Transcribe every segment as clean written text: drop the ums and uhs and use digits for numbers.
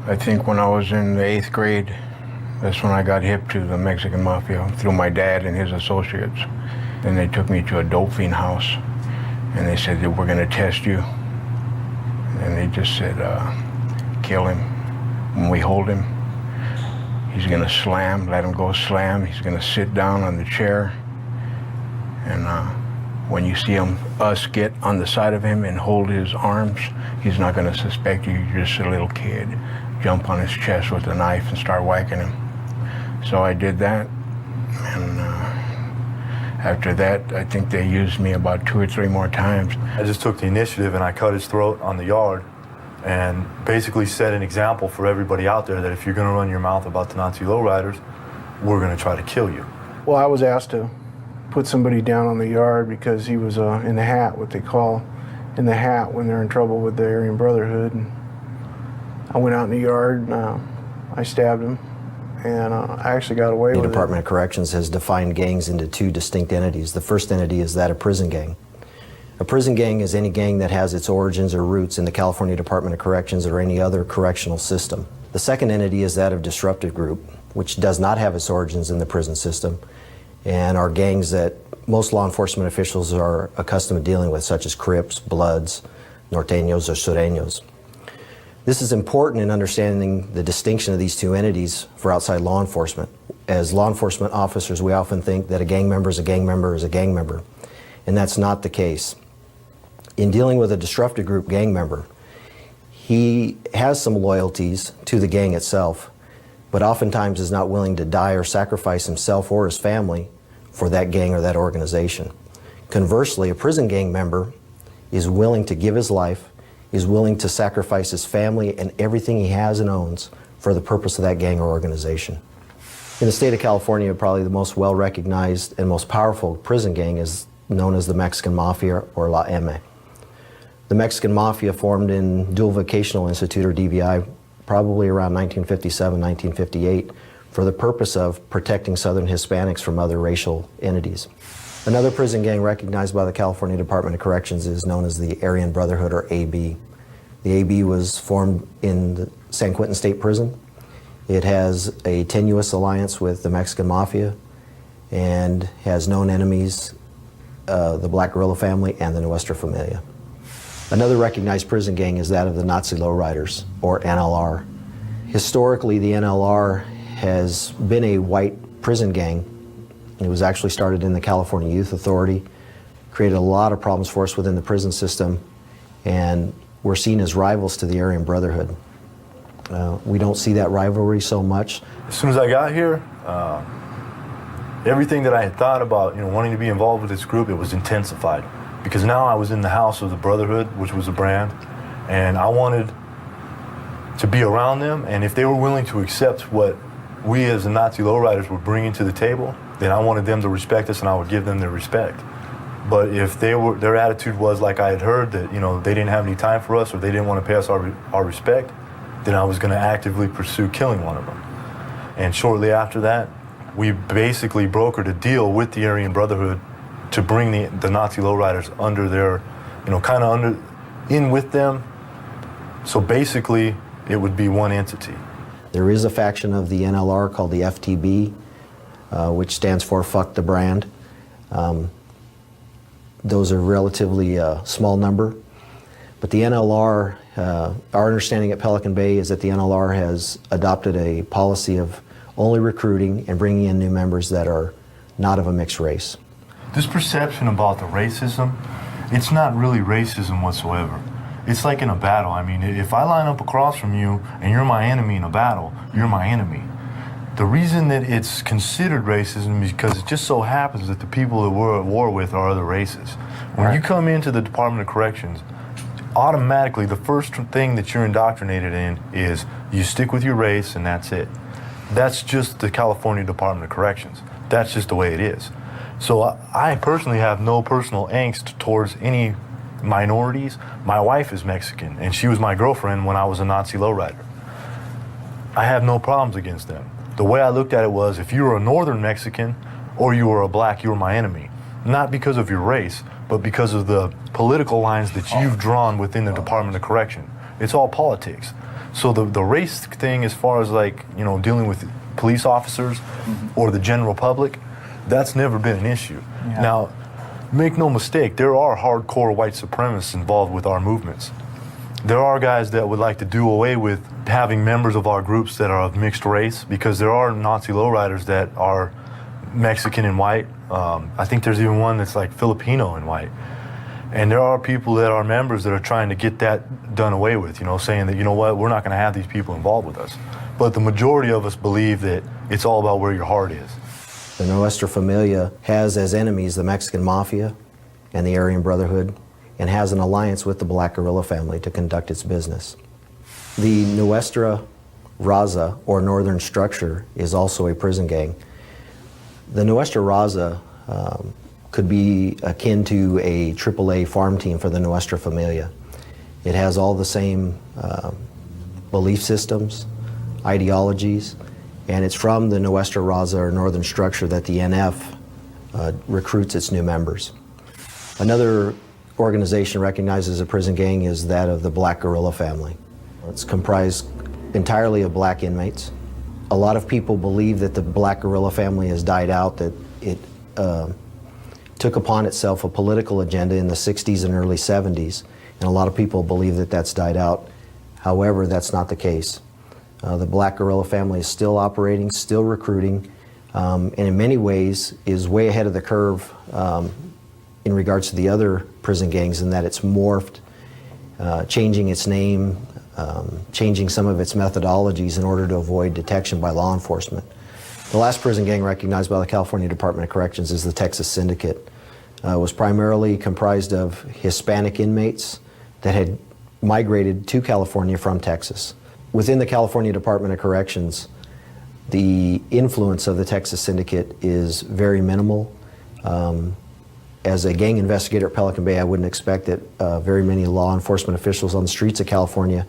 I think when I was in the 8th grade, that's when I got hip to the Mexican Mafia through my dad and his associates. Then they took me to a dope fiend house, and they said that we're going to test you. And they just said, kill him. When we hold him, he's going to slam, let him go slam. He's going to sit down on the chair. And when you see us get on the side of him and hold his arms, he's not going to suspect you're just a little kid. Jump on his chest with a knife and start whacking him. So I did that, and after that, I think they used me about 2 or 3 more times. I just took the initiative and I cut his throat on the yard and basically set an example for everybody out there that if you're going to run your mouth about the Nazi lowriders, we're going to try to kill you. Well, I was asked to put somebody down on the yard because he was in the hat, what they call in the hat when they're in trouble with the Aryan Brotherhood. And I went out in the yard and I stabbed him, and I actually got away with it. The Department of Corrections has defined gangs into 2 distinct entities. The first entity is that of prison gang. A prison gang is any gang that has its origins or roots in the California Department of Corrections or any other correctional system. The second entity is that of disruptive group, which does not have its origins in the prison system, and are gangs that most law enforcement officials are accustomed to dealing with, such as Crips, Bloods, Norteños, or Sureños. This is important in understanding the distinction of these 2 entities for outside law enforcement. As law enforcement officers, we often think that a gang member is a gang member is a gang member, and that's not the case. In dealing with a disruptive group gang member, he has some loyalties to the gang itself, but oftentimes is not willing to die or sacrifice himself or his family for that gang or that organization. Conversely, a prison gang member is willing to give his life, is willing to sacrifice his family and everything he has and owns for the purpose of that gang or organization. In the state of California, probably the most well-recognized and most powerful prison gang is known as the Mexican Mafia, or La M. The Mexican Mafia formed in Dual Vocational Institute, or DVI, probably around 1957, 1958, for the purpose of protecting Southern Hispanics from other racial entities. Another prison gang recognized by the California Department of Corrections is known as the Aryan Brotherhood, or AB. The AB was formed in the San Quentin State Prison. It has a tenuous alliance with the Mexican Mafia and has known enemies, the Black Guerrilla family and the Nuestra Familia. Another recognized prison gang is that of the Nazi Lowriders, or NLR. Historically, the NLR has been a white prison gang. It was actually started in the California Youth Authority, created a lot of problems for us within the prison system, and we're seen as rivals to the Aryan Brotherhood. We don't see that rivalry so much. As soon as I got here, everything that I had thought about, wanting to be involved with this group, it was intensified. Because now I was in the house of the Brotherhood, which was a brand, and I wanted to be around them, and if they were willing to accept what we as the Nazi lowriders were bringing to the table, then I wanted them to respect us and I would give them their respect. But if their attitude was like I had heard that, they didn't have any time for us or they didn't want to pay us our respect, then I was going to actively pursue killing one of them. And shortly after that, we basically brokered a deal with the Aryan Brotherhood to bring the Nazi lowriders under their, in with them. So basically, it would be one entity. There is a faction of the NLR called the FTB, which stands for Fuck the Brand. Those are relatively small number. But the NLR, our understanding at Pelican Bay is that the NLR has adopted a policy of only recruiting and bringing in new members that are not of a mixed race. This perception about the racism, it's not really racism whatsoever. It's like in a battle. I mean, if I line up across from you and you're my enemy in a battle, you're my enemy. The reason that it's considered racism is because it just so happens that the people that we're at war with are other races. When you come into the Department of Corrections, automatically the first thing that you're indoctrinated in is you stick with your race and that's it. That's just the California Department of Corrections. That's just the way it is. So I personally have no personal angst towards any minorities. My wife is Mexican, and she was my girlfriend when I was a Nazi lowrider. I have no problems against them. The way I looked at it was, if you were a northern Mexican or you were a black, you were my enemy. Not because of your race, but because of the political lines that you've drawn within the Department of Correction. It's all politics. So the race thing, as far as like, you know, dealing with police officers or the general public, that's never been an issue. Yeah. Now, make no mistake, there are hardcore white supremacists involved with our movements. There are guys that would like to do away with having members of our groups that are of mixed race, because there are Nazi lowriders that are Mexican and white. I think there's even one that's like Filipino and white. And there are people that are members that are trying to get that done away with, you know, saying that, you know what, we're not going to have these people involved with us. But the majority of us believe that it's all about where your heart is. The Nuestra Familia has as enemies the Mexican Mafia and the Aryan Brotherhood, and has an alliance with the Black Guerrilla family to conduct its business. The Nuestra Raza, or Northern Structure, is also a prison gang. The Nuestra Raza could be akin to a AAA farm team for the Nuestra Familia. It has all the same belief systems, ideologies, and it's from the Nuestra Raza, or Northern Structure, that the NF recruits its new members. Another organization recognized as a prison gang is that of the Black Guerrilla family. It's comprised entirely of black inmates. A lot of people believe that the Black Guerrilla family has died out, that it took upon itself a political agenda in the 60s and early 70s, and a lot of people believe that that's died out. However, that's not the case. The Black Guerrilla family is still operating, still recruiting, and in many ways is way ahead of the curve in regards to the other prison gangs, in that it's morphed, changing its name, changing some of its methodologies in order to avoid detection by law enforcement. The last prison gang recognized by the California Department of Corrections is the Texas Syndicate. It was primarily comprised of Hispanic inmates that had migrated to California from Texas. Within the California Department of Corrections, the influence of the Texas Syndicate is very minimal. As a gang investigator at Pelican Bay, I wouldn't expect that very many law enforcement officials on the streets of California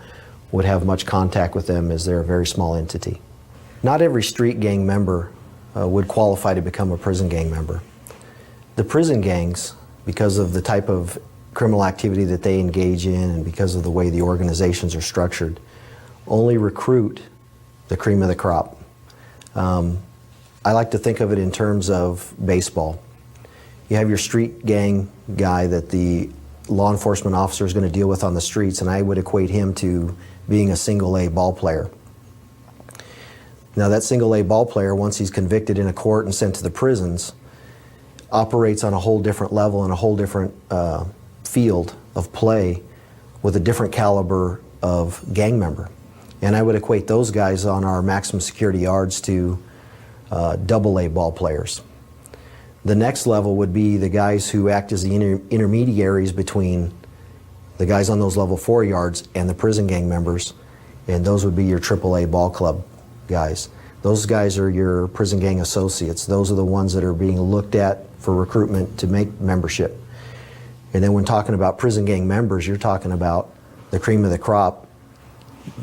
would have much contact with them, as they're a very small entity. Not every street gang member would qualify to become a prison gang member. The prison gangs, because of the type of criminal activity that they engage in and because of the way the organizations are structured, only recruit the cream of the crop. I like to think of it in terms of baseball. You have your street gang guy that the law enforcement officer is going to deal with on the streets, and I would equate him to being a single-A ball player. Now, that single-A ball player, once he's convicted in a court and sent to the prisons, operates on a whole different level and a whole different field of play with a different caliber of gang member. And I would equate those guys on our maximum security yards to double-A ball players. The next level would be the guys who act as the intermediaries between the guys on those level 4 yards and the prison gang members, and those would be your AAA ball club guys. Those guys are your prison gang associates. Those are the ones that are being looked at for recruitment to make membership. And then when talking about prison gang members, you're talking about the cream of the crop,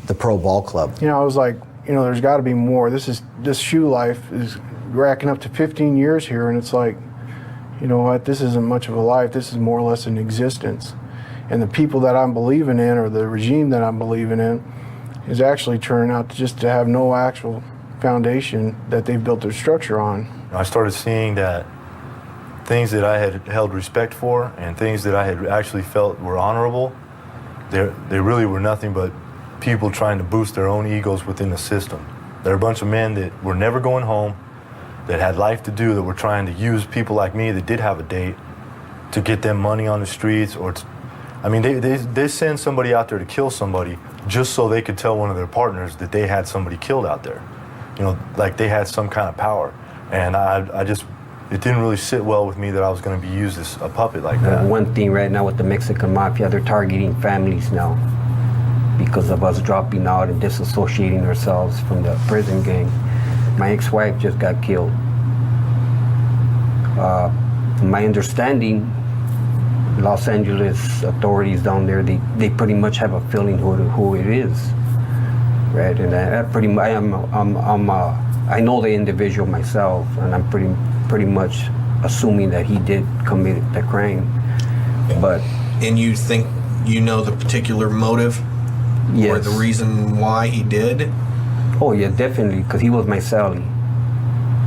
the pro ball club. You know, I was like, you know, there's got to be more. This shoe life is racking up to 15 years here, and it's like, you know what, this isn't much of a life. This is more or less an existence. And the people that I'm believing in, or the regime that I'm believing in, is actually turning out to have no actual foundation that they've built their structure on. I started seeing that things that I had held respect for and things that I had actually felt were honorable, they really were nothing but people trying to boost their own egos within the system. They're a bunch of men that were never going home, that had life to do, that were trying to use people like me that did have a date to get them money on the streets, or they send somebody out there to kill somebody just so they could tell one of their partners that they had somebody killed out there. You know, like they had some kind of power. And it didn't really sit well with me that I was going to be used as a puppet like that. One thing right now with the Mexican Mafia, they're targeting families now because of us dropping out and disassociating ourselves from the prison gang. My ex-wife just got killed. From my understanding, Los Angeles authorities down there, they pretty much have a feeling who it is, right? And I know the individual myself, and I'm pretty much assuming that he did commit the crime. But and you think you know the particular motive Or Yes. the reason why he did? Oh yeah, definitely, because he was my Sally,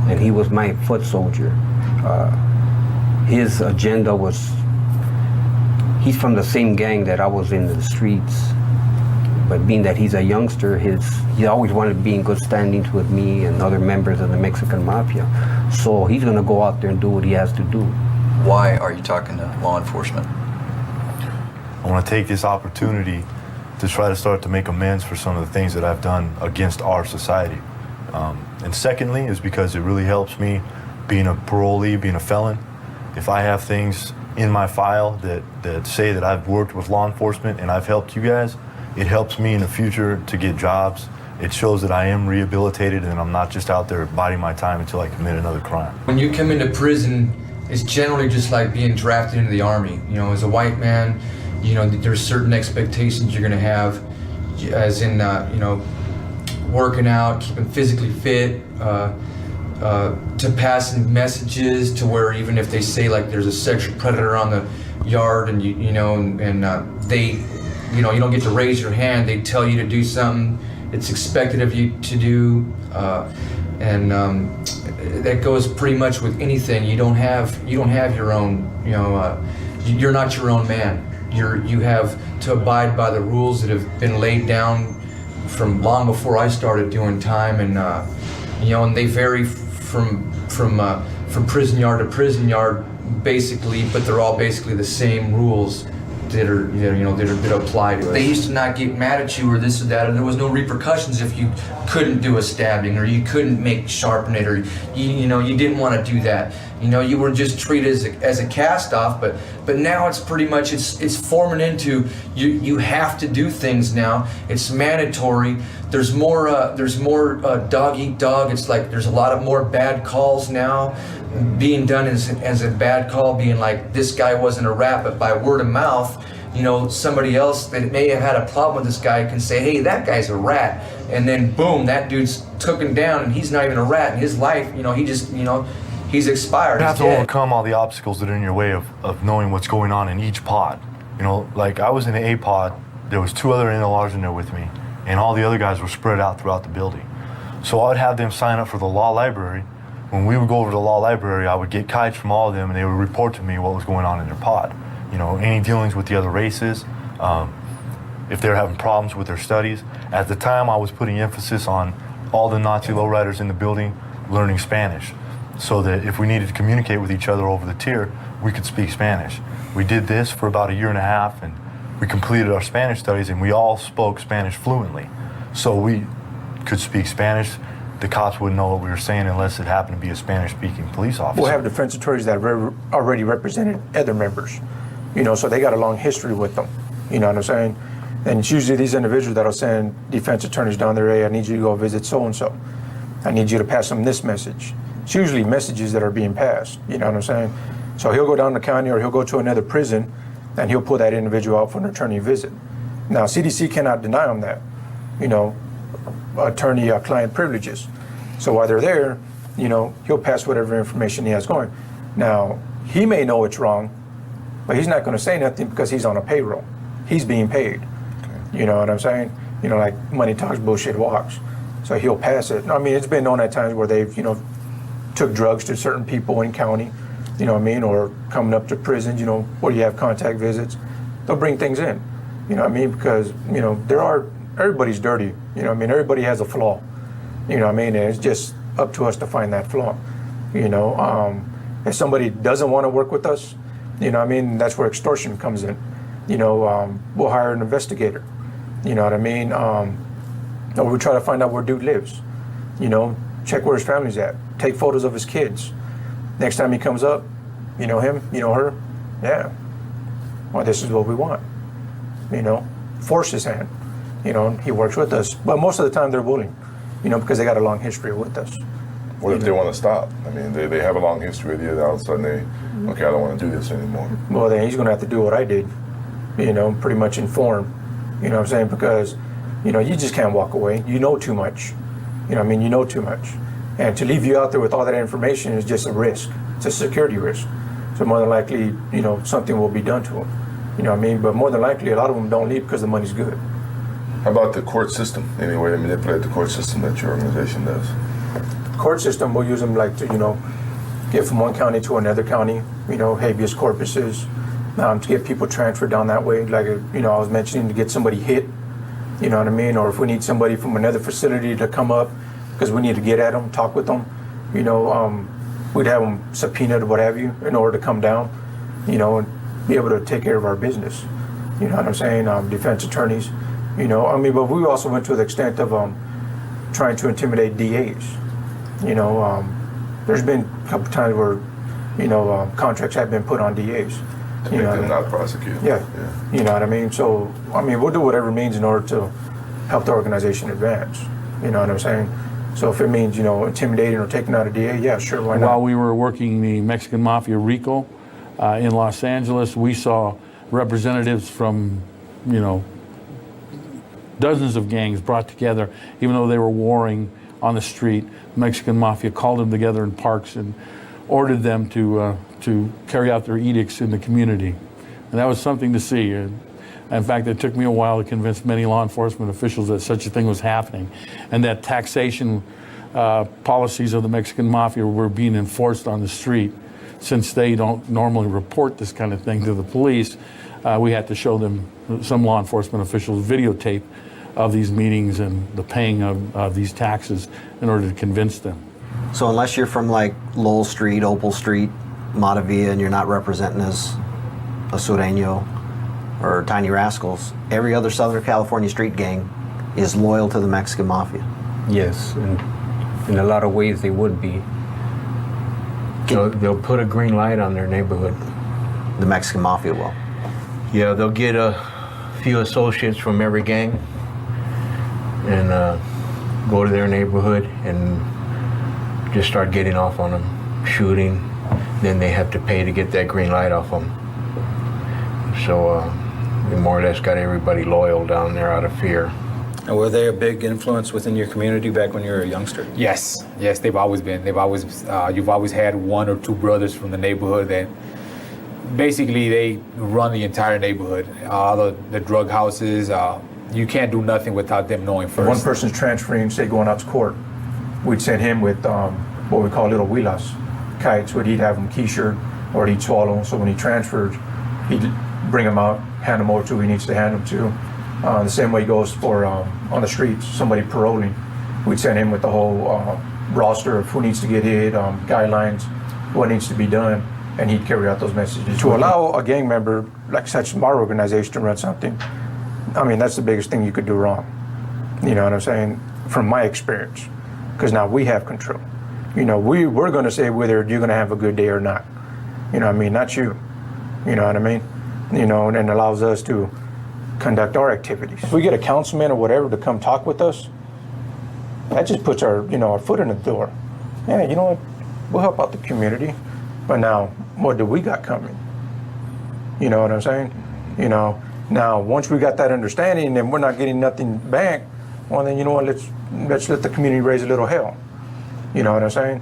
and he was my foot soldier. His agenda was, he's from the same gang that I was in the streets, but being that he's a youngster, he always wanted to be in good standings with me and other members of the Mexican Mafia. So he's gonna go out there and do what he has to do. Why are you talking to law enforcement? I want to take this opportunity to try to start to make amends for some of the things that I've done against our society. And secondly is because it really helps me being a parolee, being a felon. If I have things in my file that say that I've worked with law enforcement and I've helped you guys, it helps me in the future to get jobs. It shows that I am rehabilitated and I'm not just out there biding my time until I commit another crime. When you come into prison, it's generally just like being drafted into the army. You know, as a white man, you know, there's certain expectations you're gonna have, as in, you know, working out, keeping physically fit, to passing messages to where even if they say like there's a sexual predator on the yard and you know, and they, you know, you don't get to raise your hand, they tell you to do something, it's expected of you to do, and that goes pretty much with anything. You don't have your own, you know, you're not your own man. You have to abide by the rules that have been laid down from long before I started doing time, and you know, and they vary from prison yard to prison yard, basically, but they're all basically the same rules that are, you know, that apply to us. They used to not get mad at you or this or that, and there was no repercussions if you couldn't do a stabbing or you couldn't sharpen it, or you know, you didn't want to do that. You know, you were just treated as a cast off, but now it's pretty much, it's forming into, you have to do things now. It's mandatory. There's more dog eat dog. It's like there's a lot of more bad calls now being done as a bad call, being like, this guy wasn't a rat, but by word of mouth, you know, somebody else that may have had a problem with this guy can say, hey, that guy's a rat, and then boom, that dude's taken down and he's not even a rat in his life. You know, he just, you know, he's expired. You have He's to dead. overcome all the obstacles that are in your way of knowing what's going on in each pod. You know, like I was in the A pod, there was 2 other NLRs in there with me, and all the other guys were spread out throughout the building. So I would have them sign up for the law library. When we would go over to the law library, I would get kites from all of them and they would report to me what was going on in their pod. You know, any dealings with the other races, if they're having problems with their studies. At the time, I was putting emphasis on all the Nazi lowriders in the building learning Spanish, so that if we needed to communicate with each other over the tier, we could speak Spanish. We did this for about 1.5 years, and we completed our Spanish studies, and we all spoke Spanish fluently. So we could speak Spanish. The cops wouldn't know what we were saying unless it happened to be a Spanish-speaking police officer. We'll have defense attorneys that have already represented other members, you know, so they got a long history with them, you know what I'm saying? And it's usually these individuals that'll send defense attorneys down there, hey, I need you to go visit so-and-so. I need you to pass them this message. It's usually messages that are being passed, you know what I'm saying? So he'll go down to the county or he'll go to another prison and he'll pull that individual out for an attorney visit. Now, CDC cannot deny him that, you know, attorney-client privileges. So while they're there, you know, he'll pass whatever information he has going. Now, he may know it's wrong, but he's not going to say nothing because he's on a payroll. He's being paid. You know what I'm saying? You know, like money talks, bullshit walks. So he'll pass it. I mean, it's been known at times where they've, you know, took drugs to certain people in county, you know what I mean, or coming up to prisons, you know, where you have contact visits. They'll bring things in, you know what I mean, because, you know, everybody's dirty, you know what I mean, everybody has a flaw, you know what I mean, and it's just up to us to find that flaw, you know. If somebody doesn't want to work with us, you know what I mean, that's where extortion comes in, you know. We'll hire an investigator, you know what I mean, or we'll try to find out where dude lives, you know, check where his family's at, take photos of his kids. Next time he comes up, you know him, you know her, yeah, well, this is what we want, you know, force his hand, you know, he works with us, but most of the time they're willing, you know, because they got a long history with us. What if they want to stop? I mean, they have a long history with you, and all of a sudden okay, I don't want to do this anymore. Well, then he's going to have to do what I did, you know, pretty much inform, you know what I'm saying, because, you know, you just can't walk away. You know too much, you know what I mean, you know too much. And to leave you out there with all that information is just a risk. It's a security risk. So more than likely, you know, something will be done to them, you know what I mean? But more than likely, a lot of them don't leave because the money's good. How about the court system? Any way to manipulate the court system that your organization does? Court system, we'll use them like to, get from one county to another county, habeas corpuses, to get people transferred down that way. Like, I was mentioning, to get somebody hit, you know what I mean? Or if we need somebody from another facility to come up because we need to get at them, talk with them, we'd have them subpoenaed or what have you in order to come down, and be able to take care of our business. You know what I'm saying? Defense attorneys, but we also went to the extent of trying to intimidate DAs. There's been a couple times where, contracts have been put on DAs. To make them not prosecute. Yeah. You know what I mean? So, we'll do whatever means in order to help the organization advance. You know what I'm saying? So if it means, intimidating or taking out a DA, yeah, sure, why not? While we were working the Mexican Mafia RICO in Los Angeles, we saw representatives from, dozens of gangs brought together, even though they were warring on the street. Mexican Mafia called them together in parks and ordered them to carry out their edicts in the community. And that was something to see. In fact, it took me a while to convince many law enforcement officials that such a thing was happening and that taxation policies of the Mexican Mafia were being enforced on the street. Since they don't normally report this kind of thing to the police, we had to show them, some law enforcement officials, videotape of these meetings and the paying of these taxes in order to convince them. So unless you're from like Lowell Street, Opal Street, Matavia, and you're not representing as a Sureño or Tiny Rascals, every other Southern California street gang is loyal to the Mexican Mafia. Yes, and in a lot of ways they would be. They'll put a green light on their neighborhood. The Mexican Mafia will. Yeah, they'll get a few associates from every gang and go to their neighborhood and just start getting off on them, shooting. Then they have to pay to get that green light off them. So we more or less got everybody loyal down there out of fear. And were they a big influence within your community back when you were a youngster? Yes, they've always been. You've always had one or two brothers from the neighborhood that basically they run the entire neighborhood. All the drug houses, you can't do nothing without them knowing first. If one person's transferring, say going out to court, we'd send him with what we call little huilas, kites, where he'd have them keyshire or he'd swallow. So when he transferred, he'd bring them out, hand them over to who he needs to hand them to. The same way goes for on the streets, somebody paroling. We'd send him with the whole roster of who needs to get hit, guidelines, what needs to be done, and he'd carry out those messages. To allow a gang member like such our organization to run something, that's the biggest thing you could do wrong. You know what I'm saying? From my experience, because now we have control. We're going to say whether you're going to have a good day or not. Not you. You know what I mean? And it allows us to conduct our activities. If we get a councilman or whatever to come talk with us, that just puts our foot in the door. Yeah, you know what? We'll help out the community. But now, what do we got coming? You know what I'm saying? Now once we got that understanding and we're not getting nothing back, well then, you know what? Let's let the community raise a little hell. You know what I'm saying?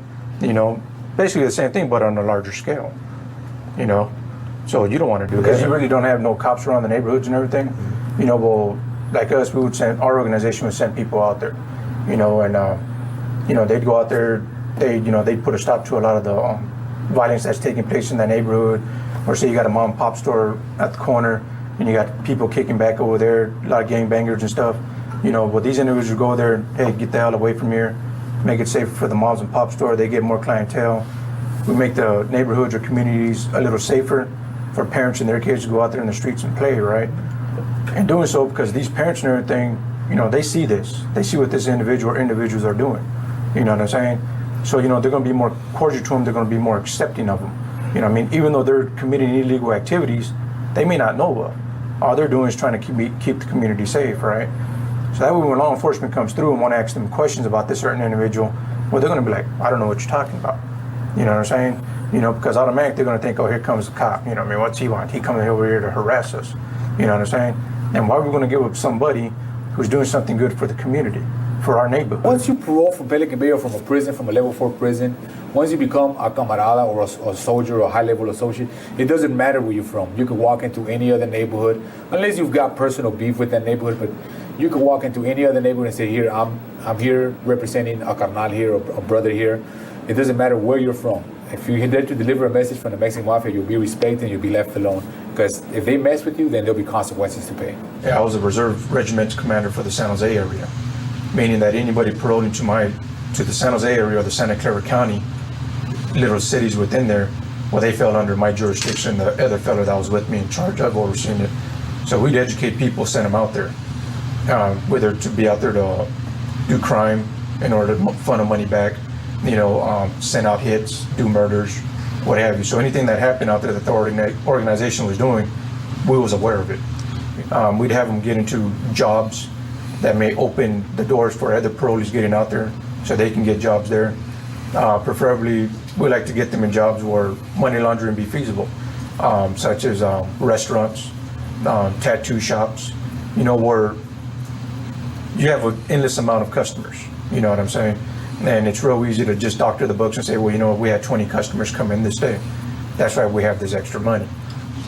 Basically the same thing, but on a larger scale. So you don't want to do that. Because you really don't have no cops around the neighborhoods and everything. Well, like us, our organization would send people out there, and they'd go out there, they'd put a stop to a lot of the violence that's taking place in that neighborhood. Or say you got a mom and pop store at the corner and you got people kicking back over there, a lot of gangbangers and stuff. Well, these individuals go there and, hey, get the hell away from here, make it safer for the moms and pop store, they get more clientele. We make the neighborhoods or communities a little safer for parents and their kids to go out there in the streets and play, right? And doing so because these parents and everything, they see this. They see what this individual or individuals are doing. You know what I'm saying? So, they're going to be more cordial to them. They're going to be more accepting of them. Even though they're committing illegal activities, they may not know of. All they're doing is trying to keep the community safe, right? So that way when law enforcement comes through and want to ask them questions about this certain individual, well, they're going to be like, I don't know what you're talking about. You know what I'm saying? Because automatically they're going to think, oh, here comes the cop. What's he want? He coming over here to harass us. You know what I'm saying? And why are we going to give up somebody who's doing something good for the community, for our neighborhood? Once you parole from Pelican Bay or from a prison, from a level 4 prison, once you become a camarada or a soldier or a high-level associate, it doesn't matter where you're from. You can walk into any other neighborhood, unless you've got personal beef with that neighborhood, but You could walk into any other neighborhood and say, here, I'm here representing a carnal here, or a brother here. It doesn't matter where you're from. If you're there to deliver a message from the Mexican Mafia, you'll be respected and you'll be left alone. Because if they mess with you, then there'll be consequences to pay. Yeah, I was a reserve regiment commander for the San Jose area, meaning that anybody paroling to the San Jose area or the Santa Clara County, little cities within there, well, they fell under my jurisdiction. The other fellow that was with me in charge, I've overseen it. So we'd educate people, send them out there, whether to be out there to do crime in order to funnel money back, send out hits, do murders, what have you. So anything that happened out there that the organization was doing, we was aware of it. We'd have them get into jobs that may open the doors for other parolees getting out there so they can get jobs there. Preferably, we like to get them in jobs where money laundering be feasible, such as restaurants, tattoo shops, where you have an endless amount of customers, you know what I'm saying? And it's real easy to just doctor the books and say, well, we had 20 customers come in this day. That's why we have this extra money.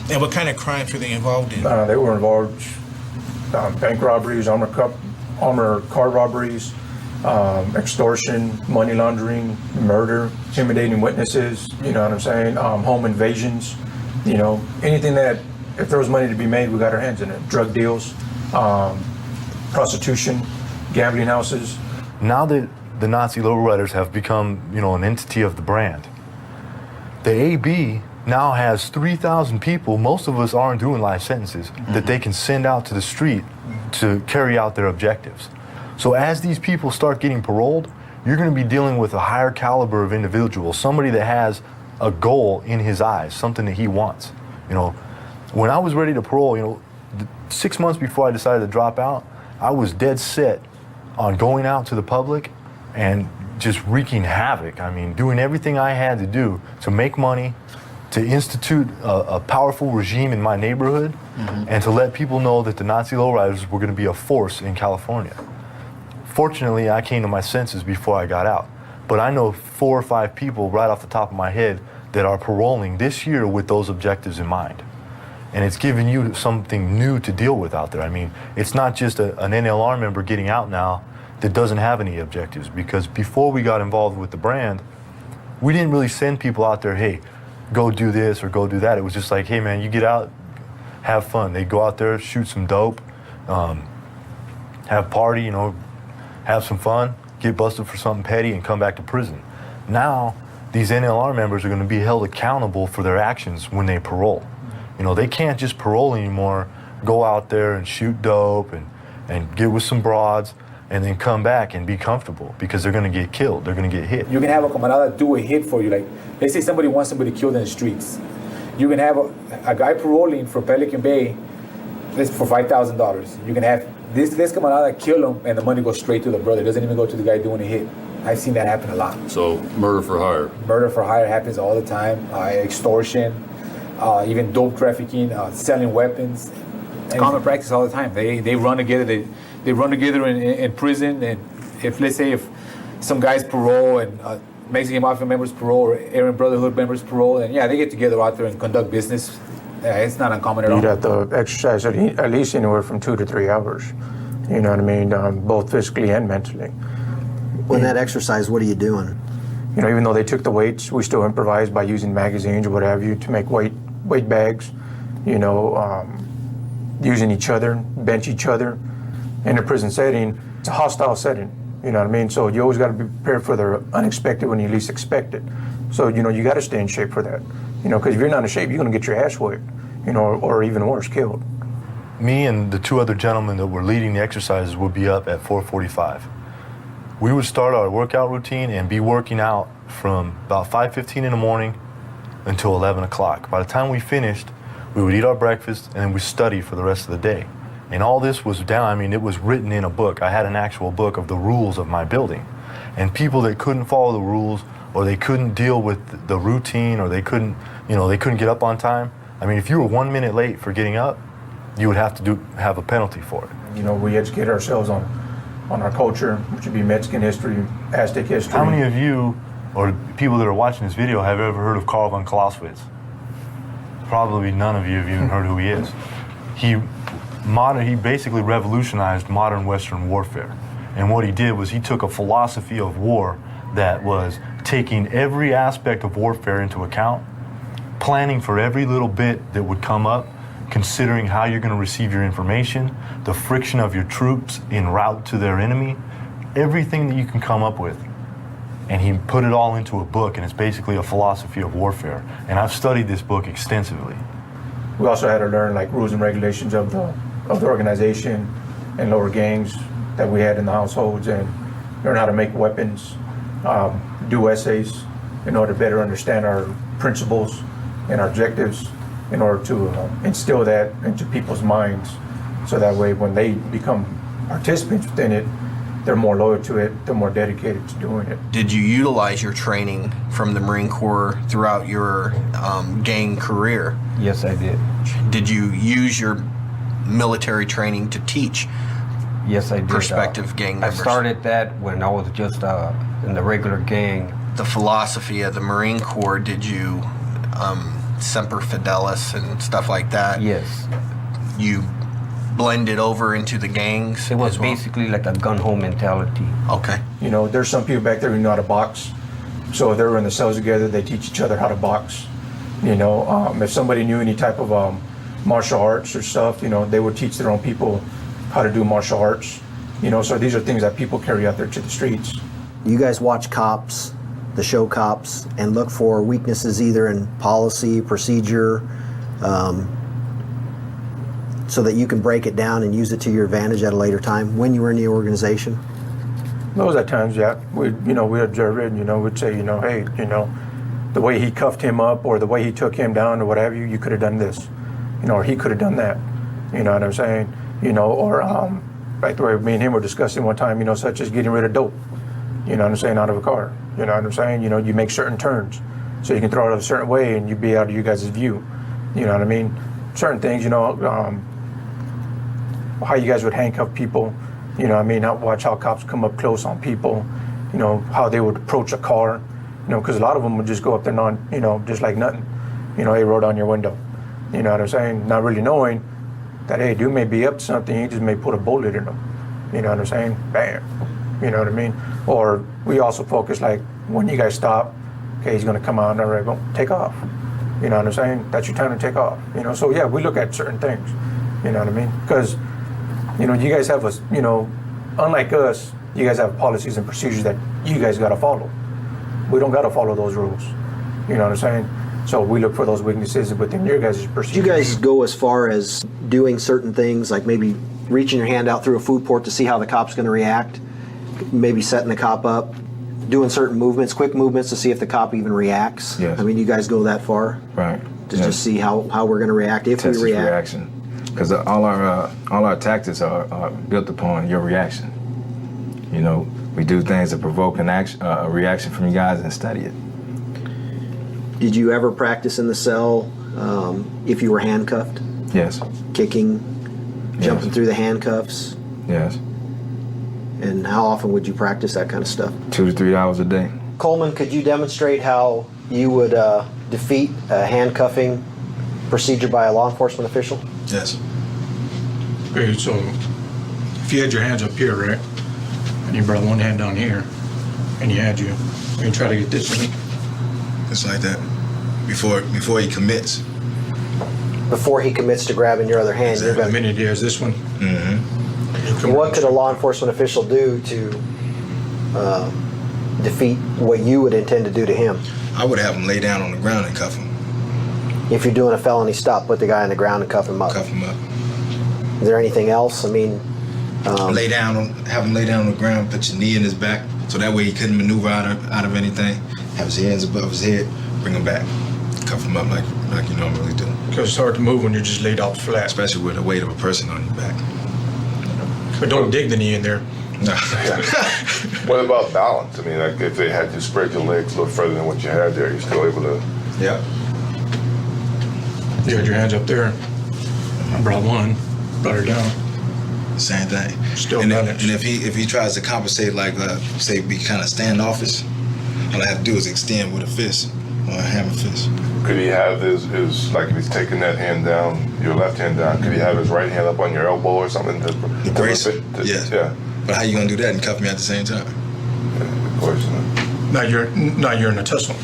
And what kind of crimes were they involved in? They were involved bank robberies, armored car robberies, extortion, money laundering, murder, intimidating witnesses, you know what I'm saying? Home invasions, anything that, if there was money to be made, we got our hands in it. Drug deals, prostitution, gambling houses. Now that the Nazi lowriders have become, an entity of the brand, the AB now has 3,000 people, most of us aren't doing life sentences, that they can send out to the street to carry out their objectives. So as these people start getting paroled, you're going to be dealing with a higher caliber of individual, somebody that has a goal in his eyes, something that he wants. When I was ready to parole, 6 months before I decided to drop out, I was dead set on going out to the public and just wreaking havoc. I mean, doing everything I had to do to make money, to institute a powerful regime in my neighborhood, and to let people know that the Nazi lowriders were going to be a force in California. Fortunately, I came to my senses before I got out. But I know 4 or 5 people right off the top of my head that are paroling this year with those objectives in mind. And it's given you something new to deal with out there. I mean, it's not just an NLR member getting out now that doesn't have any objectives, because before we got involved with the brand, we didn't really send people out there, hey, go do this or go do that. It was just like, hey man, you get out, have fun. They go out there, shoot some dope, have party, have some fun, get busted for something petty, and come back to prison. Now, these NLR members are going to be held accountable for their actions when they parole. They can't just parole anymore, go out there and shoot dope and get with some broads and then come back and be comfortable, because they're going to get killed, they're going to get hit. You can have a camarada do a hit for you. Like, let's say somebody wants somebody killed in the streets. You can have a guy paroling from Pelican Bay for $5,000. You can have this camarada kill him, and the money goes straight to the brother. It doesn't even go to the guy doing a hit. I've seen that happen a lot. So murder for hire. Murder for hire happens all the time. Extortion, even dope trafficking, selling weapons. It's common practice all the time. They run together. They run together in prison. And let's say if some guys parole and Mexican Mafia members parole or Aryan Brotherhood members parole, and they get together out there and conduct business. It's not uncommon at all. You'd have to exercise at least anywhere from 2 to 3 hours. You know what I mean? Both physically and mentally. When that exercise, what are you doing? Even though they took the weights, we still improvised by using magazines or what have you to make weight bags. Using each other, bench each other. In a prison setting, it's a hostile setting. You know what I mean? So you always got to be prepared for the unexpected when you least expect it. So, you got to stay in shape for that. Because if you're not in shape, you're going to get your ass whipped, or even worse, killed. Me and the 2 other gentlemen that were leading the exercises would be up at 4:45. We would start our workout routine and be working out from about 5:15 in the morning until 11 o'clock. By the time we finished, we would eat our breakfast and then we'd study for the rest of the day. And all this was down, it was written in a book. I had an actual book of the rules of my building. And people that couldn't follow the rules, or they couldn't deal with the routine, or they couldn't get up on time. If you were 1 minute late for getting up, you would have to have a penalty for it. We educate ourselves on our culture, which would be Mexican history, Aztec history. How many of you, or people that are watching this video, have ever heard of Karl von Clausewitz? Probably none of you have even heard who he is. he basically revolutionized modern Western warfare. And what he did was he took a philosophy of war that was taking every aspect of warfare into account, planning for every little bit that would come up, considering how you're going to receive your information, the friction of your troops en route to their enemy, everything that you can come up with. And he put it all into a book, and it's basically a philosophy of warfare. And I've studied this book extensively. We also had to learn like rules and regulations of the organization and lower gangs that we had in the households, and learn how to make weapons, do essays in order to better understand our principles and our objectives, in order to instill that into people's minds, so that way when they become participants within it, they're more loyal to it, they're more dedicated to doing it. Did you utilize your training from the Marine Corps throughout your gang career? Yes, I did. Did you use your military training to teach? Yes, I did. Prospective gang members? I started that when I was just in the regular gang. The philosophy of the Marine Corps, did you Semper Fidelis and stuff like that? Yes. You blended over into the gangs? It was as well? basically like a gun-home mentality. Okay. You know, there's some people back there who know how to box. So if they were in the cells together, they teach each other how to box. You know, if somebody knew any type of martial arts or stuff, you know, they would teach their own people how to do martial arts. You know, so these are things that people carry out there to the streets. You guys watch Cops, the show Cops, and look for weaknesses either in policy, procedure, so that you can break it down and use it to your advantage at a later time when you were in the organization? Those at times, yeah. We'd observe it, and, we'd say, hey, the way he cuffed him up or the way he took him down or whatever, you could have done this, or he could have done that. You know what I'm saying? Or like the way me and him were discussing one time, such as getting rid of dope, out of a car. You know what I'm saying? You make certain turns so you can throw it a certain way and you'd be out of you guys' view. You know what I mean? Certain things, how you guys would handcuff people, watch how cops come up close on people, how they would approach a car, because a lot of them would just go up there just like nothing, hey, roll down your window, you know what I'm saying? Not really knowing that, hey, dude may be up to something, he just may put a bullet in them, you know what I'm saying? Bam, you know what I mean? Or we also focus like, when you guys stop, okay, he's gonna come out and they're gonna take off, you know what I'm saying? That's your time to take off, So yeah, we look at certain things, you know what I mean? Because you guys have unlike us, you guys have policies and procedures that you guys got to follow. We don't got to follow those rules. You know what I'm saying? So we look for those weaknesses within your guys' procedures. Do you guys go as far as doing certain things, like maybe reaching your hand out through a food port to see how the cop's going to react? Maybe setting the cop up, doing certain movements, quick movements to see if the cop even reacts? Yes. I mean, you guys go that far? Right. To just see how we're going to react, if Test we his react? reaction. Because all our tactics are built upon your reaction. We do things to provoke a reaction from you guys and study it. Did you ever practice in the cell if you were handcuffed? Yes. Kicking, jumping through the handcuffs? Yes. And how often would you practice that kind of stuff? 2 to 3 hours a day. Coleman, could you demonstrate how you would defeat a handcuffing procedure by a law enforcement official? Yes. Okay, so if you had your hands up here, right, and you brought one hand down here, and you try to get this one, just like that, before he commits. Before he commits to grabbing your other hand, Exactly. The minute he has this one. Mm-hmm. What could a law enforcement official do to defeat what you would intend to do to him? I would have him lay down on the ground and cuff him. If you're doing a felony stop, put the guy on the ground and cuff him up. Cuff him up. Is there anything else? I mean, have him lay down on the ground, put your knee in his back, so that way he couldn't maneuver out of anything. Have his hands above his head, bring him back, cuff him up like you normally do. Because it's hard to move when you're just laid out flat, especially with the weight of a person on your back. But don't dig the knee in there. No. What about balance? I mean, like if they had you spread your legs a little further than what you had there, you're still able to. Yeah. You had your hands up there. I brought one, brought her down. Same thing. Still managed. And if he tries to compensate, like say be kind of standoffish, all I have to do is extend with a fist a hammer fist. Could he have his like if he's taking that hand down, your left hand down, could he have his right hand up on your elbow or something? The brace? Yeah. But how you gonna do that and cuff me at the same time? Yeah, of course. Now you're in a tussle.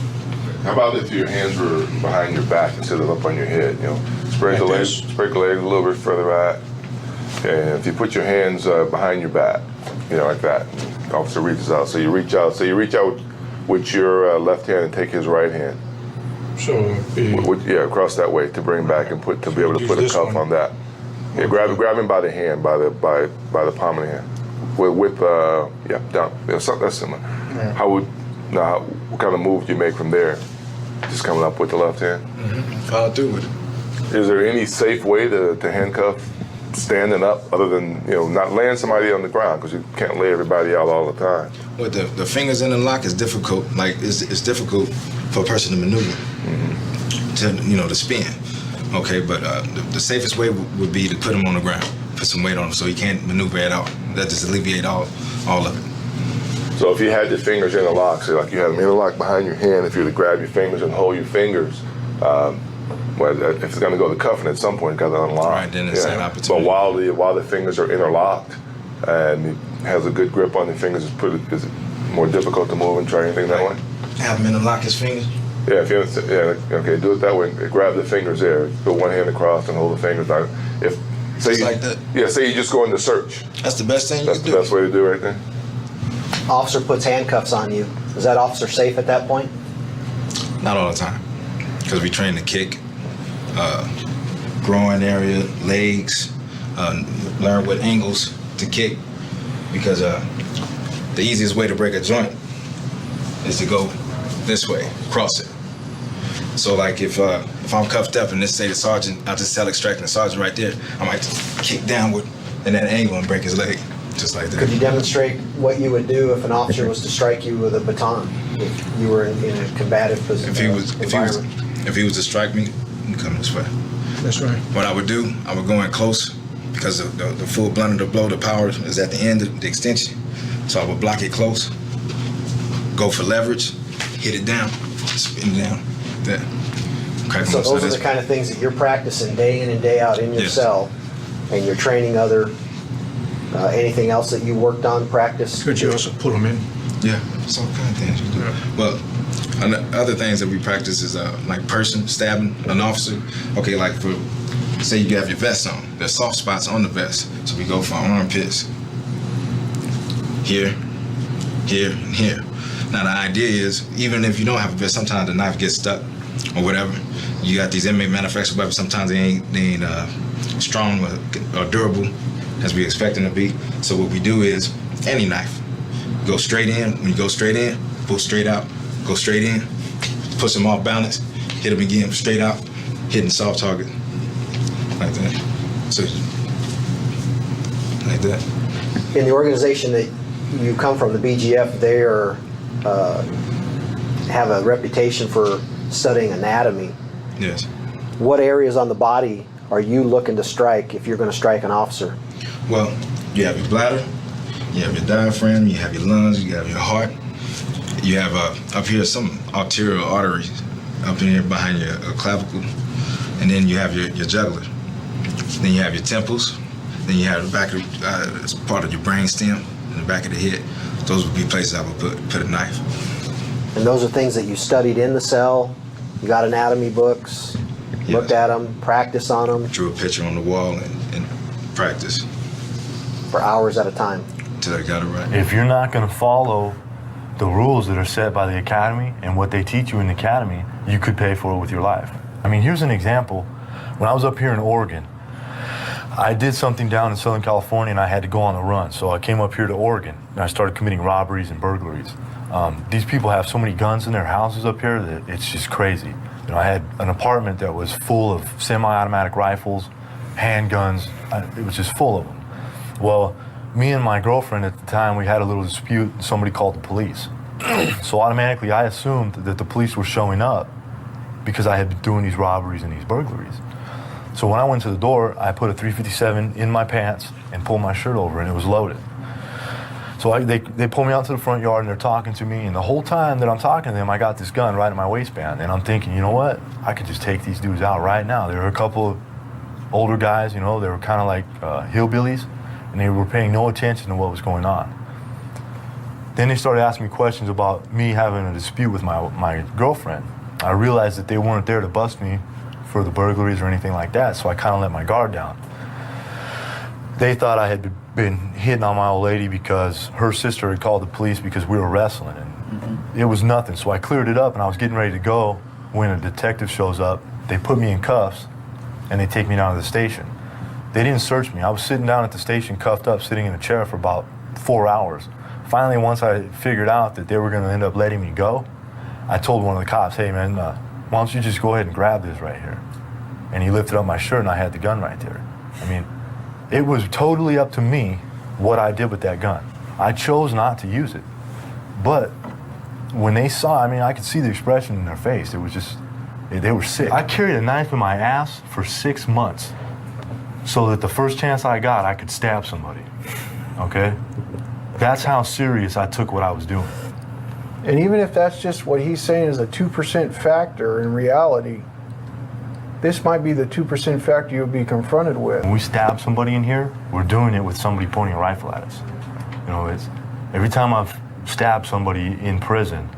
How about if your hands were behind your back instead of up on your head? You know, spread Like the legs, spread the legs a little bit further back. And if you put your hands behind your back, you know, like that, the officer reaches out. So you reach out. So you reach out with your left hand and take his right hand. So across that way to bring back and to be able to put a cuff on that. Yeah, grab him by the hand, by the palm of the hand. Down. Yeah, something that's similar. Yeah. What kind of move do you make from there? Just coming up with the left hand? Follow through with it. Is there any safe way to handcuff standing up other than, you know, not laying somebody on the ground, because you can't lay everybody out all the time? Well, the fingers in the lock is difficult. Like it's difficult for a person to maneuver, to spin. Okay, but the safest way would be to put him on the ground, put some weight on him so he can't maneuver at all. That just alleviate all of it. So if you had your fingers in a lock, say like you had them interlocked behind your hand, if you were to grab your fingers and hold your fingers, if it's going to go to cuffing at some point, it's got to unlock. Right, then it's an opportunity. But while the fingers are interlocked and he has a good grip on the fingers, is it more difficult to move and try anything that way? Have him interlock his fingers? Yeah, okay, do it that way. Grab the fingers there. Put one hand across and hold the fingers down. Like that? Yeah, say you just go into search. That's the best thing you can do. That's the best way to do it right there. Officer puts handcuffs on you. Is that officer safe at that point? Not all the time, because we train to kick, groin area, legs, learn what angles to kick, because the easiest way to break a joint is to go this way, cross it. So like if I'm cuffed up and let's say the sergeant, I'll just tell extracting the sergeant right there, I might just kick downward in that angle and break his leg, just like that. Could you demonstrate what you would do if an officer was to strike you with a baton, if you were in a combative position? If he was to strike me, you come this way. That's right. What I would do, I would go in close, because the full blunt of the blow, the power is at the end of the extension. So I would block it close, go for leverage, hit it down, spin it down, like that. So those are the kind of things that you're practicing day in and day out in your cell, and you're training other, anything else that you worked on, practice? Could you also pull them in? Yeah, some kind of things you do. Well, other things that we practice is like person stabbing an officer. Okay, like say you have your vest on, there's soft spots on the vest. So we go for armpits. Here, here, and here. Now the idea is, even if you don't have a vest, sometimes the knife gets stuck or whatever. You got these inmate manufactured weapons, sometimes they ain't strong or durable as we expect them to be. So what we do is, any knife, go straight in. When you go straight in, pull straight out, go straight in, push them off balance, hit them again, straight out, hitting soft target, like that. So, like that. In the organization that you come from, the BGF, they have a reputation for studying anatomy. Yes. What areas on the body are you looking to strike if you're going to strike an officer? Well, you have your bladder, you have your diaphragm, you have your lungs, you have your heart. You have up here some arterial arteries up in here behind your clavicle, and then you have your jugular. Then you have your temples. Then you have the back of it's part of your brain stem in the back of the head. Those would be places I would put a knife. And those are things that you studied in the cell. You got anatomy books, looked at them, practice on them. Drew a picture on the wall and practice. For hours at a time. Until I got it right. If you're not going to follow the rules that are set by the academy and what they teach you in the academy, you could pay for it with your life. I mean, here's an example. When I was up here in Oregon, I did something down in Southern California and I had to go on the run. So I came up here to Oregon and I started committing robberies and burglaries. These people have so many guns in their houses up here that it's just crazy. You know, I had an apartment that was full of semi-automatic rifles, handguns. It was just full of them. Well, me and my girlfriend at the time, we had a little dispute. Somebody called the police. So automatically I assumed that the police were showing up because I had been doing these robberies and these burglaries. So when I went to the door, I put a .357 in my pants and pulled my shirt over and it was loaded. So they pull me out to the front yard and they're talking to me, and the whole time that I'm talking to them, I got this gun right in my waistband, and I'm thinking, you know what? I could just take these dudes out right now. There were a couple of older guys, you know, they were kind of like hillbillies, and they were paying no attention to what was going on. Then they started asking me questions about me having a dispute with my girlfriend. I realized that they weren't there to bust me for the burglaries or anything like that, so I kind of let my guard down. They thought I had been hitting on my old lady because her sister had called the police because we were wrestling, and it was nothing. So I cleared it up, and I was getting ready to go when a detective shows up. They put me in cuffs, and they take me down to the station. They didn't search me. I was sitting down at the station, cuffed up, sitting in a chair for about 4 hours. Finally, once I figured out that they were going to end up letting me go, I told one of the cops, hey man, why don't you just go ahead and grab this right here? And he lifted up my shirt, and I had the gun right there. I mean, it was totally up to me what I did with that gun. I chose not to use it. But when they saw, I mean, I could see the expression in their face. It was just, they were sick. I carried a knife in my ass for 6 months so that the first chance I got, I could stab somebody, okay? That's how serious I took what I was doing. And even if that's just what he's saying is a 2% factor, in reality, this might be the 2% factor you'll be confronted with. When we stab somebody in here, we're doing it with somebody pointing a rifle at us. You know, it's every time I've stabbed somebody in prison,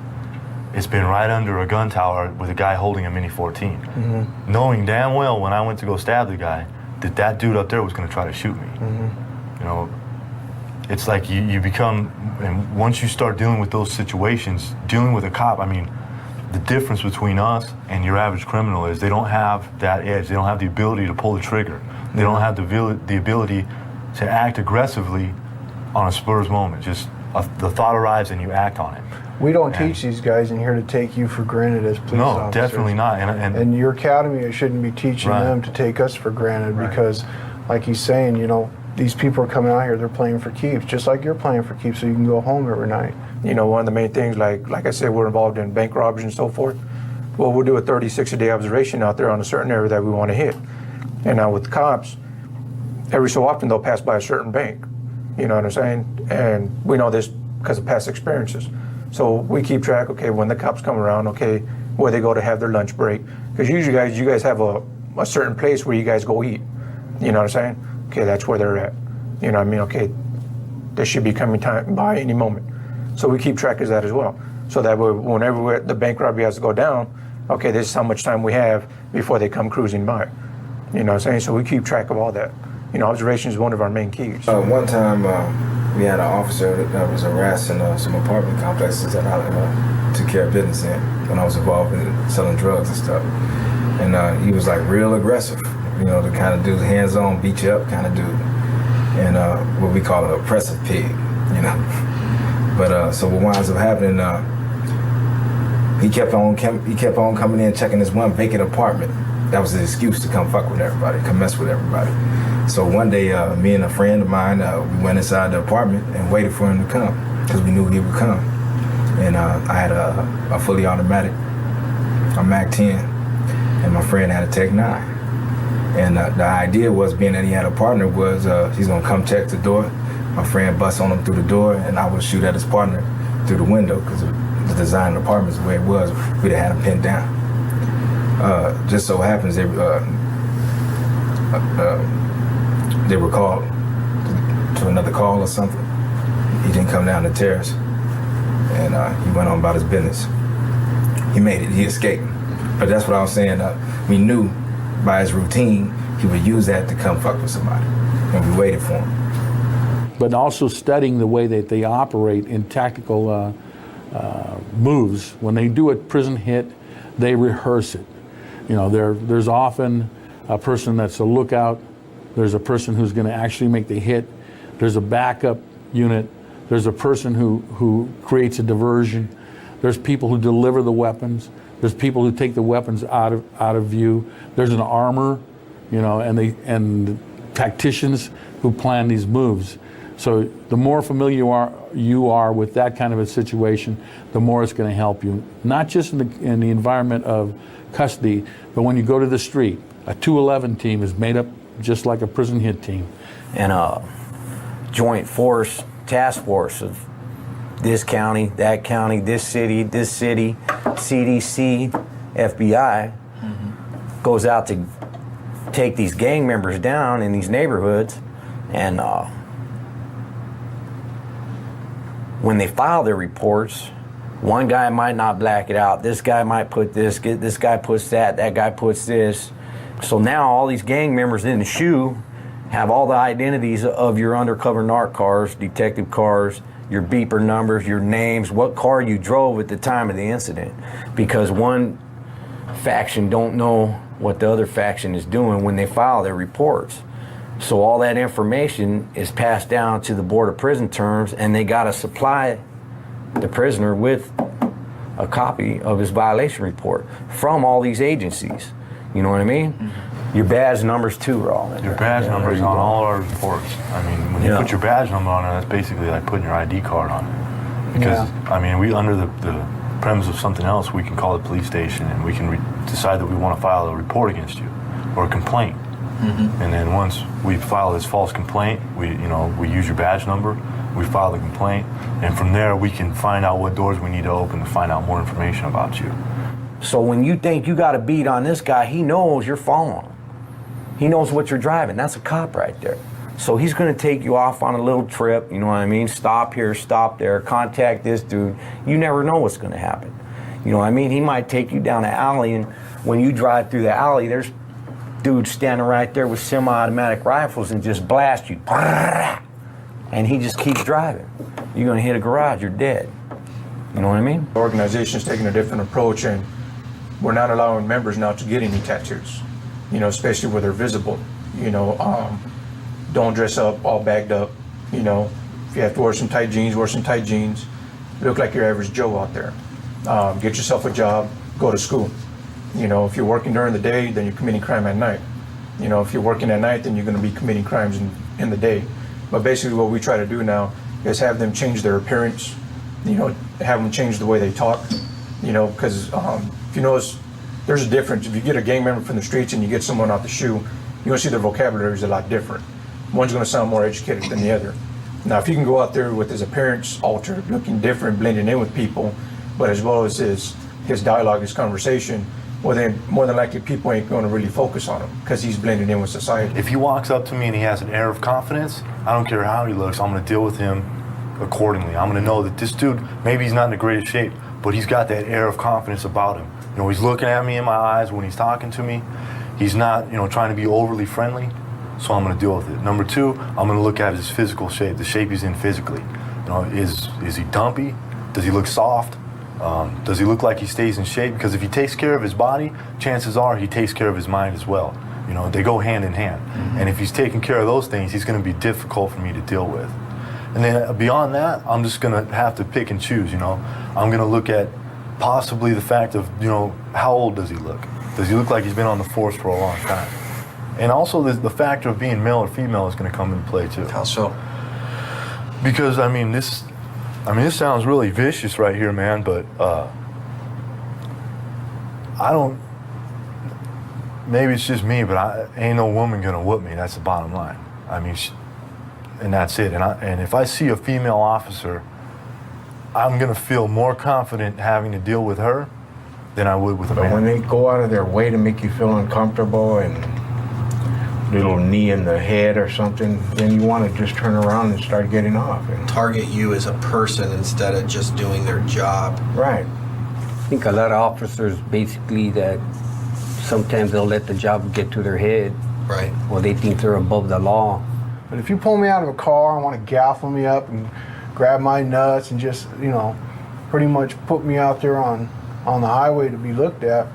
it's been right under a gun tower with a guy holding a Mini 14, knowing damn well when I went to go stab the guy that dude up there was going to try to shoot me. You know, it's like you become, and once you start dealing with those situations, dealing with a cop, I mean, the difference between us and your average criminal is they don't have that edge. They don't have the ability to pull the trigger. They don't have the ability to act aggressively on a spur's moment. Just the thought arrives and you act on it. We don't teach these guys in here to take you for granted as police officers. No, definitely not. And your academy shouldn't be teaching them to take us for granted because, like he's saying, you know, these people are coming out here, they're playing for keeps, just like you're playing for keeps so you can go home every night. You know, one of the main things, like I said, we're involved in bank robberies and so forth. Well, we'll do a 30, 60-day observation out there on a certain area that we want to hit. And now with cops, every so often they'll pass by a certain bank. You know what I'm saying? And we know this because of past experiences. So we keep track, okay, when the cops come around, okay, where they go to have their lunch break. Because usually you guys have a certain place where you guys go eat. You know what I'm saying? Okay, that's where they're at. You know what I mean? Okay, they should be coming by any moment. So we keep track of that as well. So that whenever the bank robbery has to go down, okay, this is how much time we have before they come cruising by. You know what I'm saying? So we keep track of all that. You know, observation is one of our main keys. One time we had an officer that was harassing some apartment complexes that I took care of business in when I was involved in selling drugs and stuff. And he was like real aggressive, you know, the kind of dude, hands-on, beat you up kind of dude. And what we call an oppressive pig, you know. But so what winds up happening, he kept on coming in, checking this one vacant apartment. That was his excuse to come fuck with everybody, come mess with everybody. So one day, me and a friend of mine, we went inside the apartment and waited for him to come because we knew he would come. And I had a fully automatic, a MAC-10, and my friend had a Tech-9. And the idea was, being that he had a partner, was he's gonna come check the door. My friend busts on him through the door, and I would shoot at his partner through the window because the design of the apartment is the way it was. We'd have had him pinned down. Just so happens they were called to another call or something. He didn't come down the terrace, and he went on about his business. He made it. He escaped. But that's what I was saying. We knew by his routine he would use that to come fuck with somebody, and we waited for him. But also studying the way that they operate in tactical moves. When they do a prison hit, they rehearse it. You know, there's often a person that's a lookout. There's a person who's going to actually make the hit. There's a backup unit. There's a person who creates a diversion. There's people who deliver the weapons. There's people who take the weapons out of view. There's an armor, you know, and tacticians who plan these moves. So the more familiar you are with that kind of a situation, the more it's going to help you. Not just in the environment of custody, but when you go to the street. A 211 team is made up just like a prison hit team. And a joint force task force of this county, that county, this city, CDC, FBI, goes out to take these gang members down in these neighborhoods, and when they file their reports, one guy might not black it out, this guy might put this guy puts that guy puts this. So now all these gang members in the shoe have all the identities of your undercover narc cars, detective cars, your beeper numbers, your names, what car you drove at the time of the incident, because one faction don't know what the other faction is doing when they file their reports. So all that information is passed down to the Board of Prison Terms, and they got to supply the prisoner with a copy of his violation report from all these agencies. You know what I mean? Your badge numbers too are all in Your there. badge numbers on all our reports. I mean, when you put your badge number on it, that's basically like putting your ID card on it. Because, I mean, we under the premise of something else, we can call the police station and we can decide that we want to file a report against you or a complaint. And then once we file this false complaint, we use your badge number, we file the complaint, and from there we can find out what doors we need to open to find out more information about you. So when you think you got a beat on this guy, he knows you're following him. He knows what you're driving. That's a cop right there. So he's going to take you off on a little trip, you know what I mean? Stop here, stop there, contact this dude. You never know what's going to happen. You know what I mean? He might take you down an alley, and when you drive through the alley, there's dudes standing right there with semi-automatic rifles and just blast you. And he just keeps driving. You're going to hit a garage, you're dead. You know what I mean? The organization's taking a different approach, and we're not allowing members now to get any tattoos, especially where they're visible. Don't dress up all bagged up. If you have to wear some tight jeans, wear some tight jeans. Look like your average Joe out there. Get yourself a job, go to school. If you're working during the day, then you're committing crime at night. If you're working at night, then you're going to be committing crimes in the day. But basically what we try to do now is have them change their appearance, have them change the way they talk, because if you notice, there's a difference. If you get a gang member from the streets and you get someone out the shoe, you're going to see their vocabulary is a lot different. One's going to sound more educated than the other. Now, if you can go out there with his appearance altered, looking different, blending in with people, but as well as his dialogue, his conversation, well then more than likely people ain't going to really focus on him because he's blending in with society. If he walks up to me and he has an air of confidence, I don't care how he looks, I'm going to deal with him accordingly. I'm going to know that this dude, maybe he's not in the greatest shape, but he's got that air of confidence about him. He's looking at me in my eyes when he's talking to me. He's not, trying to be overly friendly, so I'm going to deal with it. Number two, I'm going to look at his physical shape, the shape he's in physically. Is he dumpy? Does he look soft? Does he look like he stays in shape? Because if he takes care of his body, chances are he takes care of his mind as well. They go hand in hand. And if he's taking care of those things, he's going to be difficult for me to deal with. And then beyond that, I'm just going to have to pick and choose, I'm going to look at possibly the fact of, how old does he look? Does he look like he's been on the force for a long time? And also the factor of being male or female is going to come into play too. How so? Because, this sounds really vicious right here, man, but maybe it's just me, but ain't no woman going to whoop me. That's the bottom line. And that's it. And if I see a female officer, I'm going to feel more confident having to deal with her than I would with a man. But when they go out of their way to make you feel uncomfortable and little knee in the head or something, then you want to just turn around and start getting off. Target you as a person instead of just doing their job. Right. I think a lot of officers basically that sometimes they'll let the job get to their head. Right. Or they think they're above the law. But if you pull me out of a car and want to gaffle me up and grab my nuts and just, pretty much put me out there on the highway to be looked at,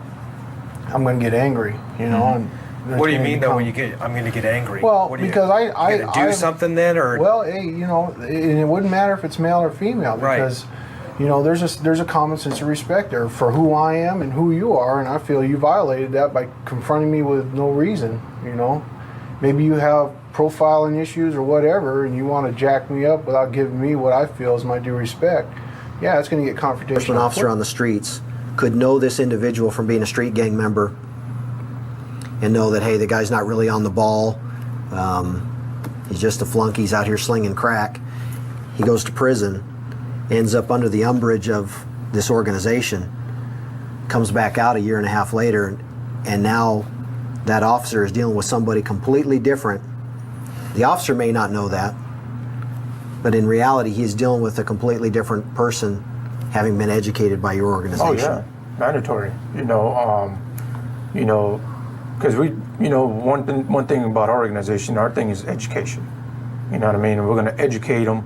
I'm going to get angry, and what do you mean though when you get, I'm going to get angry? Well, because I going to do something then, or? Well, hey, and it wouldn't matter if it's male or female because, there's a common sense of respect there for who I am and who you are, and I feel you violated that by confronting me with no reason, Maybe you have profiling issues or whatever, and you want to jack me up without giving me what I feel is my due respect. Yeah, it's going to get confrontational. An officer on the streets could know this individual from being a street gang member and know that, hey, the guy's not really on the ball. He's just a flunky. He's out here slinging crack. he goes to prison, ends up under the umbrage of this organization, comes back out a year and a half later, and now that officer is dealing with somebody completely different. The officer may not know that, but in reality, he's dealing with a completely different person, having been educated by your organization. Oh yeah, mandatory. Because one thing about our organization, our thing is education. You know what I mean? And we're going to educate them.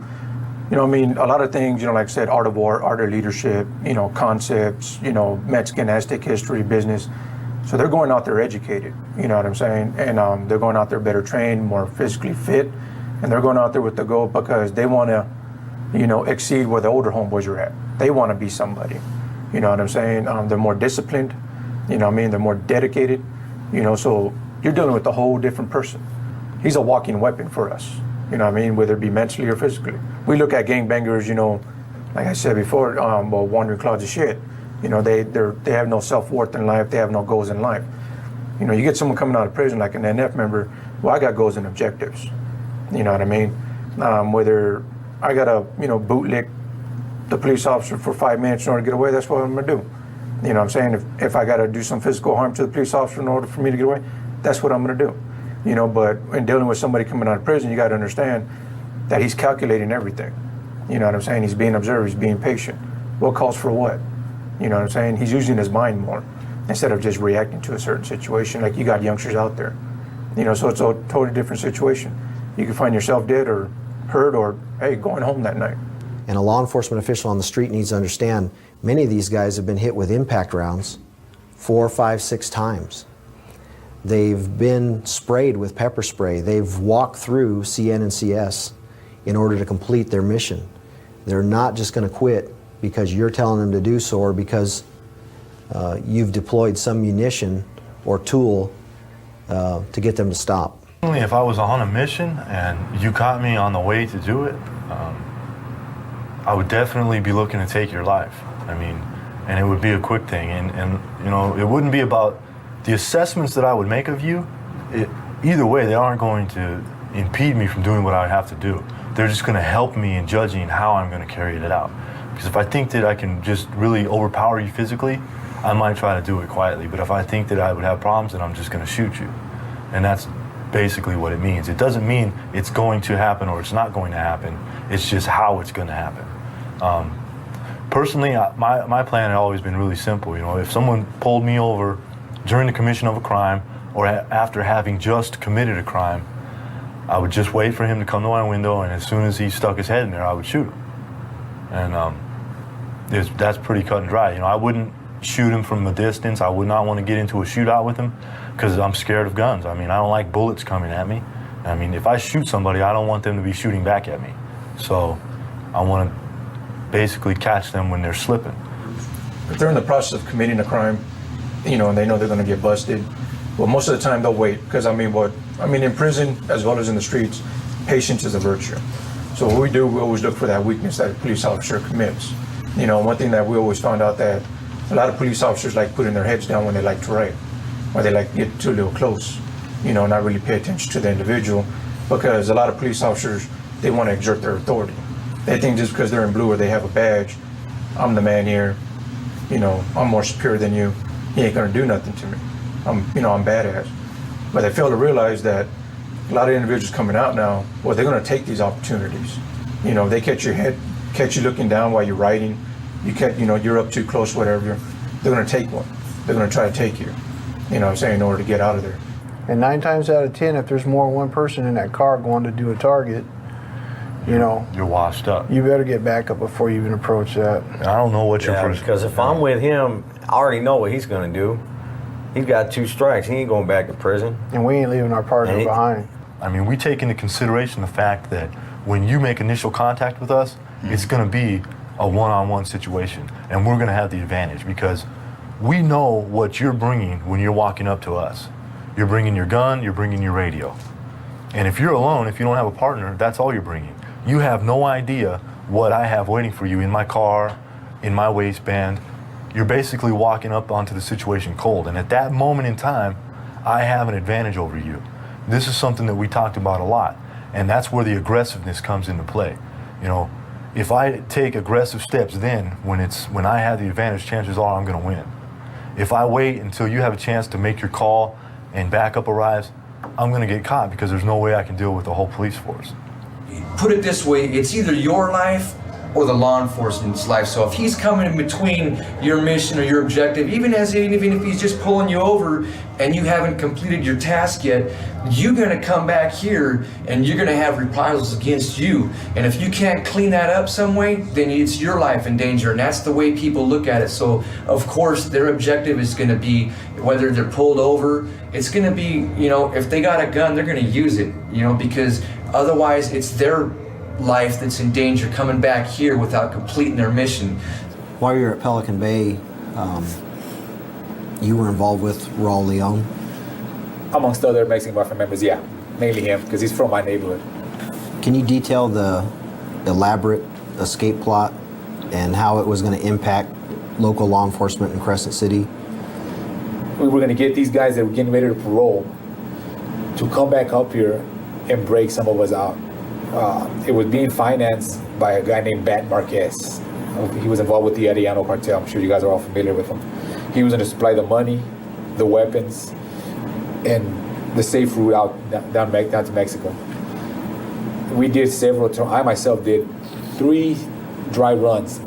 A lot of things, like I said, art of war, art of leadership, concepts, Mexican, Aztec history, business. So they're going out there educated, you know what I'm saying? And they're going out there better trained, more physically fit, and they're going out there with the goal because they want to, exceed where the older homeboys are at. They want to be somebody, you know what I'm saying? They're more disciplined, they're more dedicated, so you're dealing with a whole different person. He's a walking weapon for us, whether it be mentally or physically. We look at gangbangers, like I said before, wandering clouds of shit. They have no self-worth in life. They have no goals in life. You get someone coming out of prison like an NF member, well, I got goals and objectives. You know what I mean? Whether I got to, bootlick the police officer for 5 minutes in order to get away, that's what I'm going to do. You know what I'm saying? If I got to do some physical harm to the police officer in order for me to get away, that's what I'm going to do. But in dealing with somebody coming out of prison, you got to understand that he's calculating everything. You know what I'm saying? He's being observed, he's being patient. What calls for what? You know what I'm saying? He's using his mind more instead of just reacting to a certain situation. Like you got youngsters out there, so it's a totally different situation. You can find yourself dead or hurt or, hey, going home that night. And a law enforcement official on the street needs to understand many of these guys have been hit with impact rounds 4, 5, 6 times. They've been sprayed with pepper spray. They've walked through CN and CS in order to complete their mission. They're not just going to quit because you're telling them to do so or because you've deployed some munition or tool to get them to stop. If I was on a mission and you caught me on the way to do it, I would definitely be looking to take your life. And it would be a quick thing. And it wouldn't be about the assessments that I would make of you. Either way, they aren't going to impede me from doing what I have to do. They're just going to help me in judging how I'm going to carry it out. Because if I think that I can just really overpower you physically, I might try to do it quietly. But if I think that I would have problems, then I'm just going to shoot you. And that's basically what it means. It doesn't mean it's going to happen or it's not going to happen. It's just how it's going to happen. Personally, my plan had always been really simple. If someone pulled me over during the commission of a crime or after having just committed a crime, I would just wait for him to come to my window, and as soon as he stuck his head in there, I would shoot him. And that's pretty cut and dry. I wouldn't shoot him from a distance. I would not want to get into a shootout with him because I'm scared of guns. I don't like bullets coming at me. If I shoot somebody, I don't want them to be shooting back at me. So I want to basically catch them when they're slipping. If they're in the process of committing a crime, and they know they're going to get busted, well, most of the time they'll wait because in prison as well as in the streets, patience is a virtue. So what we do, we always look for that weakness that a police officer commits. One thing that we always found out that a lot of police officers like putting their heads down when they like to write, or they like to get too little close, not really pay attention to the individual, because a lot of police officers, they want to exert their authority. They think just because they're in blue or they have a badge, I'm the man here, I'm more superior than you, he ain't gonna do nothing to me. I'm badass. But they fail to realize that a lot of individuals coming out now, well, they're gonna take these opportunities. They catch you looking down while you're writing, you're up too close, whatever, they're gonna take one. They're gonna try to take you, in order to get out of there. And 9 times out of 10, if there's more than one person in that car going to do a target, you're washed up. You better get back up before you even approach that. I don't know what you're because if I'm with him, I already know what he's going to do. He's got 2 strikes. He ain't going back to prison. And we ain't leaving our partner behind. We take into consideration the fact that when you make initial contact with us, it's going to be a one-on-one situation, and we're going to have the advantage because we know what you're bringing when you're walking up to us. You're bringing your gun, you're bringing your radio. And if you're alone, if you don't have a partner, that's all you're bringing. You have no idea what I have waiting for you in my car, in my waistband. You're basically walking up onto the situation cold. And at that moment in time, I have an advantage over you. This is something that we talked about a lot. And that's where the aggressiveness comes into play. if I take aggressive steps then, when I have the advantage, chances are I'm going to win. If I wait until you have a chance to make your call and backup arrives, I'm going to get caught because there's no way I can deal with the whole police force. Put it this way, it's either your life or the law enforcement's life. So if he's coming in between your mission or your objective, even if he's just pulling you over and you haven't completed your task yet, you're gonna come back here and you're gonna have reprisals against you. And if you can't clean that up some way, then it's your life in danger. And that's the way people look at it. So of course their objective is gonna be, whether they're pulled over, it's gonna be, if they got a gun, they're gonna use it, because otherwise it's their life that's in danger coming back here without completing their mission. While you were at Pelican Bay, you were involved with Raul Leon? Amongst other Mexican Mafia members, yeah. Mainly him, because he's from my neighborhood. Can you detail the elaborate escape plot and how it was going to impact local law enforcement in Crescent City? We were going to get these guys that were getting ready to parole to come back up here and break some of us out. It was being financed by a guy named Bat Marquez. He was involved with the Arellano cartel. I'm sure you guys are all familiar with him. He was going to supply the money, the weapons, and the safe route out down to Mexico. We did I myself did 3 dry runs.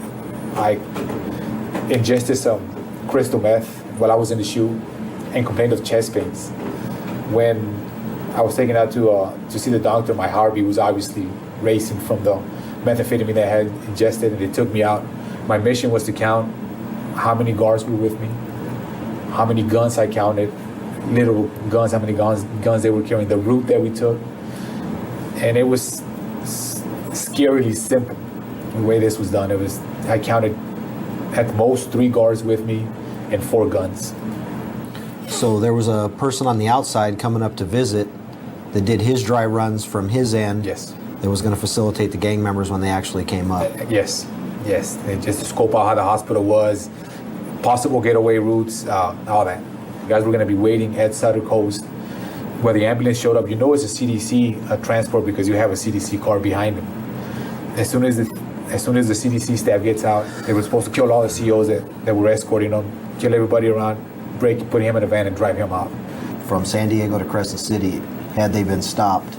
I ingested some crystal meth while I was in the SHU and complained of chest pains. When I was taken out to see the doctor, my heartbeat was obviously racing from the methamphetamine that I had ingested, and they took me out. My mission was to count how many guards were with me, how many guns I counted, literal guns, how many guns they were carrying, the route that we took. And it was scarily simple the way this was done. I counted at most 3 guards with me and 4 guns. So there was a person on the outside coming up to visit that did his dry runs from his end. Yes. That was going to facilitate the gang members when they actually came up. Yes. They just scope out how the hospital was, possible getaway routes, all that. You guys were going to be waiting at Sutter Coast where the ambulance showed up. You know it's a CDC transport because you have a CDC car behind them. As soon as the CDC staff gets out, they were supposed to kill all the COs that were escorting them, kill everybody around, put him in a van and drive him out. From San Diego to Crescent City, had they been stopped,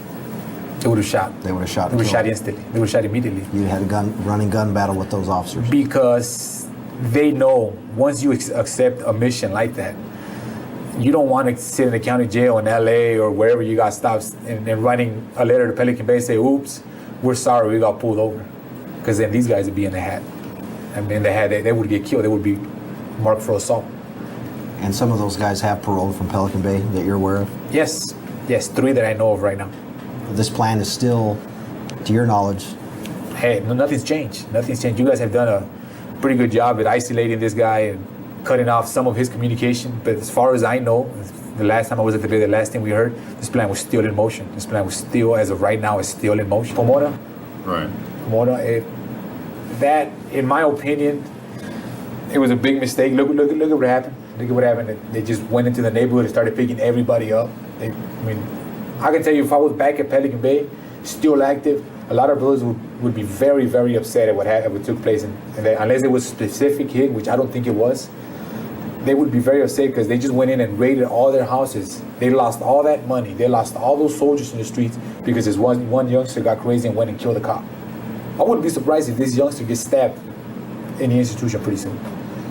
they would have shot. They would have shot. They were shot instantly. They were shot immediately. You had a running gun battle with those officers. Because they know once you accept a mission like that, you don't want to sit in the county jail in LA or wherever you got stopped and writing a letter to Pelican Bay and say, oops, we're sorry, we got pulled over. Because then these guys would be in the hat. And in the hat, they would get killed. They would be marked for assault. And some of those guys have paroled from Pelican Bay that you're aware of? Yes, 3 that I know of right now. This plan is still, to your knowledge? Hey, nothing's changed. Nothing's changed. You guys have done a pretty good job at isolating this guy and cutting off some of his communication. But as far as I know, the last time I was at the Bay, the last thing we heard, this plan was still in motion. This plan was still, as of right now, is still in motion. Pomona? Right. Pomona, that, in my opinion, it was a big mistake. Look at what happened. Look at what happened. They just went into the neighborhood and started picking everybody up. I can tell you, if I was back at Pelican Bay, still active, a lot of brothers would be very, very upset at what took place. And unless it was a specific hit, which I don't think it was, they would be very upset because they just went in and raided all their houses. They lost all that money. They lost all those soldiers in the streets because this one youngster got crazy and went and killed a cop. I wouldn't be surprised if this youngster gets stabbed in the institution pretty soon.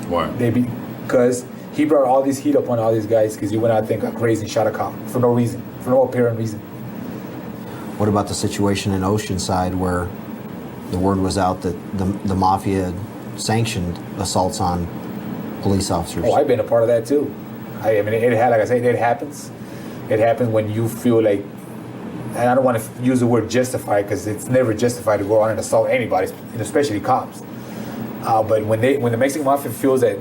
Why? Because he brought all this heat upon all these guys because he went out there and got crazy and shot a cop for no reason, for no apparent reason. What about the situation in Oceanside where the word was out that the mafia sanctioned assaults on police officers? Oh, I've been a part of that too. I mean, like I said, it happens. It happens when you feel like, and I don't want to use the word justified because it's never justified to go out and assault anybody, especially cops. But when the Mexican Mafia feels that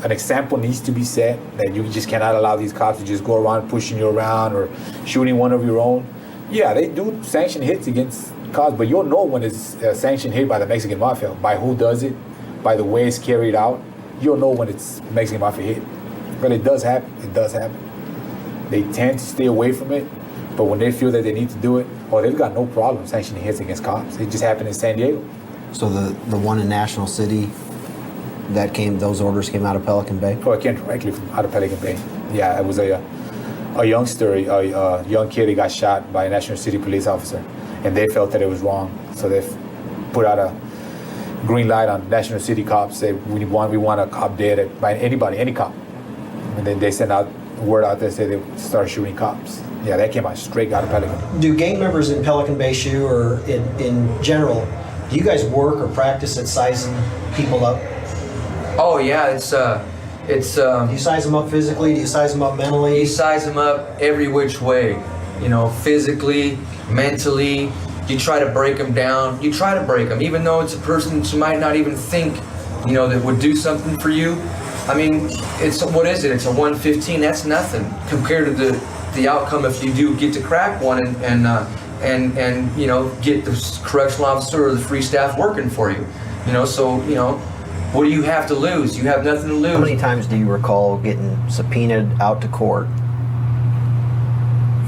an example needs to be set, that you just cannot allow these cops to just go around pushing you around or shooting one of your own, yeah, they do sanction hits against cops, but you'll know when it's a sanction hit by the Mexican Mafia, by who does it, by the way it's carried out. You'll know when it's Mexican Mafia hit. But it does happen. It does happen. They tend to stay away from it, but when they feel that they need to do it, they've got no problem sanctioning hits against cops. It just happened in San Diego. So the one in National City, those orders came out of Pelican Bay? Oh, it came directly out of Pelican Bay. Yeah, it was a youngster, a young kid. He got shot by a National City police officer, and they felt that it was wrong. So they put out a green light on National City cops. Say we want a cop dead by anybody, any cop. And then they sent out word out there, say they started shooting cops. Yeah, that came out straight out of Pelican. Do gang members in Pelican Bay SHU or in general, do you guys work or practice at sizing people up? Oh yeah, it's Do you size them up physically? Do you size them up mentally? you size them up every which way, you know, physically, mentally. You try to break them down. You try to break them, even though it's a person who might not even think, you know, that would do something for you. I mean, what is it? It's a 115. That's nothing compared to the outcome if you do get to crack one and you know, get the correctional officer or the free staff working for you. You know, so you know, what do you have to lose? You have nothing to lose. How many times do you recall getting subpoenaed out to court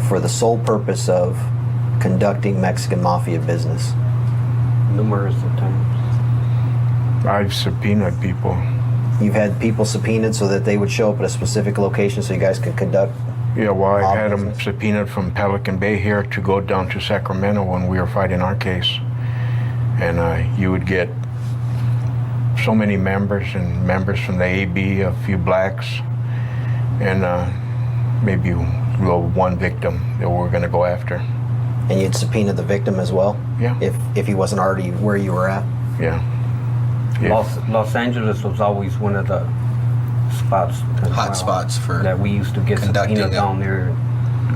for the sole purpose of conducting Mexican Mafia business? Numerous of times. I've subpoenaed people. You've had people subpoenaed so that they would show up at a specific location so you guys could conduct? Yeah, well, I had them subpoenaed from Pelican Bay here to go down to Sacramento when we were fighting our case. And you would get so many members and members from the AB, a few blacks, and maybe one victim that we're going to go after. And you'd subpoena the victim as well? Yeah. If he wasn't already where you were at? Yeah. Los Angeles was always one of the spots, Hot spots for that we used to get conducting subpoenaed it. down there,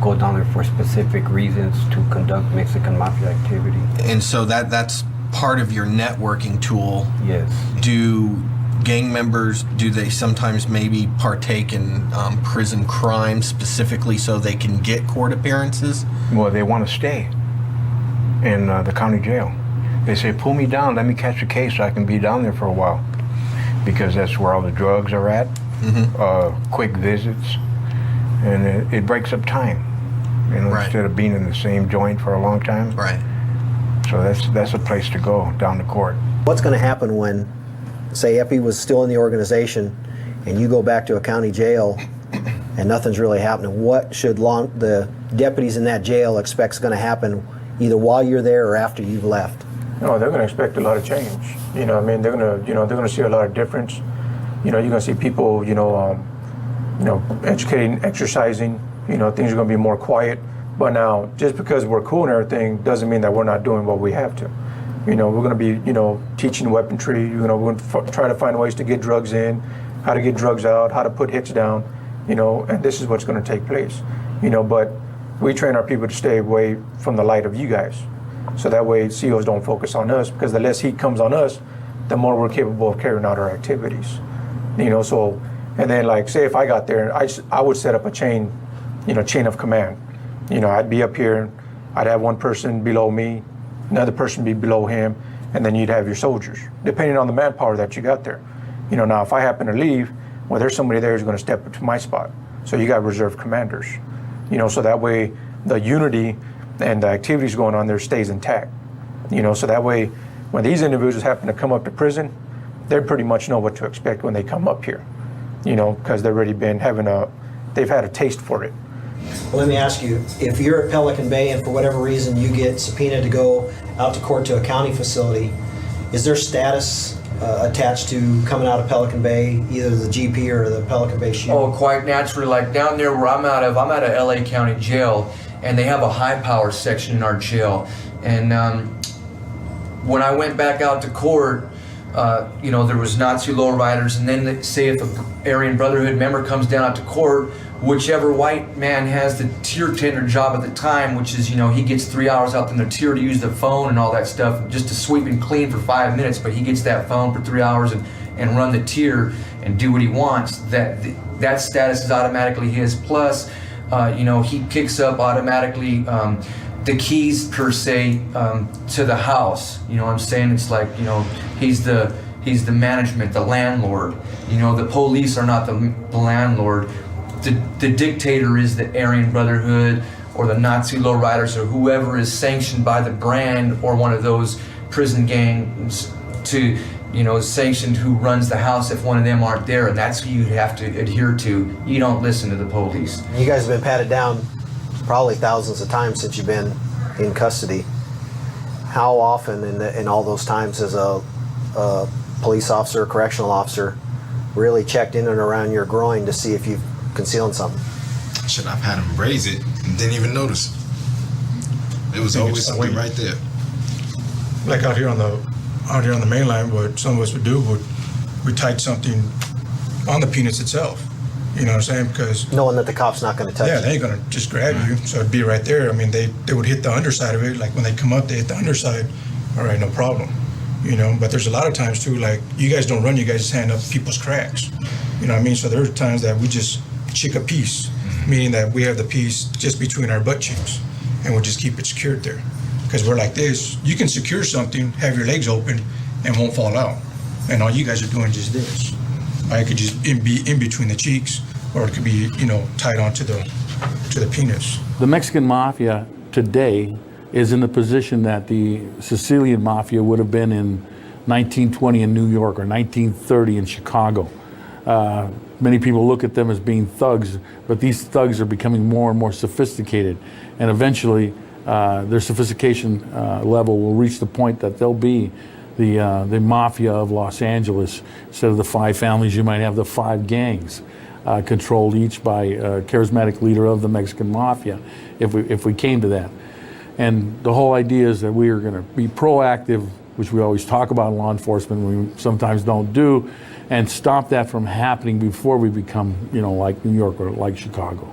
go down there for specific reasons to conduct Mexican Mafia activity. And so that's part of your networking tool. Yes. Do gang members, do they sometimes maybe partake in prison crime specifically so they can get court appearances? Well, they want to stay in the county jail. They say, pull me down, let me catch a case so I can be down there for a while. Because that's where all the drugs are at, quick visits, and it breaks up time. You know, Right. instead of being in the same joint for a long time. Right. So that's a place to go, down to court. What's going to happen when, say, Epi was still in the organization and you go back to a county jail and nothing's really happening? What should the deputies in that jail expect is going to happen either while you're there or after you've left? No, they're going to expect a lot of change. You know, I mean, they're going to see a lot of difference. You know, you're going to see people, educating, exercising. You know, things are going to be more quiet. But now, just because we're cool and everything doesn't mean that we're not doing what we have to. You know, we're going to be, teaching weaponry. You know, we're going to try to find ways to get drugs in, how to get drugs out, how to put hits down. You know, and this is what's going to take place. You know, but we train our people to stay away from the light of you guys. So that way COs don't focus on us, because the less heat comes on us, the more we're capable of carrying out our activities. You know, so, and then like, say if I got there, I would set up a chain of command. You know, I'd be up here, I'd have one person below me, another person be below him, and then you'd have your soldiers, depending on the manpower that you got there. You know, now if I happen to leave, well, there's somebody there who's going to step up to my spot. So you got reserve commanders. You know, so that way the unity and the activities going on there stays intact. You know, so that way when these individuals happen to come up to prison, they pretty much know what to expect when they come up here. You know, because they've already been they've had a taste for it. Well, let me ask you, if you're at Pelican Bay and for whatever reason you get subpoenaed to go out to court to a county facility, is there status attached to coming out of Pelican Bay, either the GP or the Pelican Bay SHU? Oh, quite naturally. Like down there where I'm out of LA County Jail, and they have a high power section in our jail. And when I went back out to court, there was Nazi lowriders, and then say if a Aryan Brotherhood member comes down out to court, whichever white man has the tier tender job at the time, which is, he gets 3 hours out in the tier to use the phone and all that stuff, just to sweep and clean for 5 minutes, but he gets that phone for 3 hours and run the tier and do what he wants. That status is automatically his. Plus, he kicks up automatically the keys per se to the house. You know what I'm saying? It's like, he's the management, the landlord. The police are not the landlord. The dictator is the Aryan Brotherhood or the Nazi lowriders or whoever is sanctioned by the brand or one of those prison gangs to, you know, sanction who runs the house if one of them aren't there, and that's who you have to adhere to. You don't listen to the police. You guys have been patted down probably thousands of times since you've been in custody. How often in all those times has a police officer, correctional officer, really checked in and around your groin to see if you've concealing something? Shit, I've had him raise it and didn't even notice. It was always something right there. Like out here on the main line, what some of us would do we tied something on the penis itself. You know what I'm saying? Because knowing that the cop's not going to touch you. Yeah, they ain't going to just grab you. So it'd be right there. I mean, they would hit the underside of it. Like when they come up, they hit the underside. All right, no problem. You know, but there's a lot of times too, like you guys don't run, you guys just hand up people's cracks. You know what I mean? So there are times that we just chick a piece, meaning that we have the piece just between our butt cheeks and we'll just keep it secured there. Because we're like this, you can secure something, have your legs open and won't fall out. And all you guys are doing just this. It could just be in between the cheeks, or it could be, you know, tied onto the penis. The Mexican Mafia today is in the position that the Sicilian Mafia would have been in 1920 in New York or 1930 in Chicago. Many people look at them as being thugs, but these thugs are becoming more and more sophisticated, and eventually their sophistication level will reach the point that they'll be the mafia of Los Angeles. Instead of the 5 families, you might have the 5 gangs, controlled each by a charismatic leader of the Mexican Mafia, if we came to that. And the whole idea is that we are going to be proactive, which we always talk about in law enforcement, we sometimes don't do, and stop that from happening before we become, you know, like New York or like Chicago.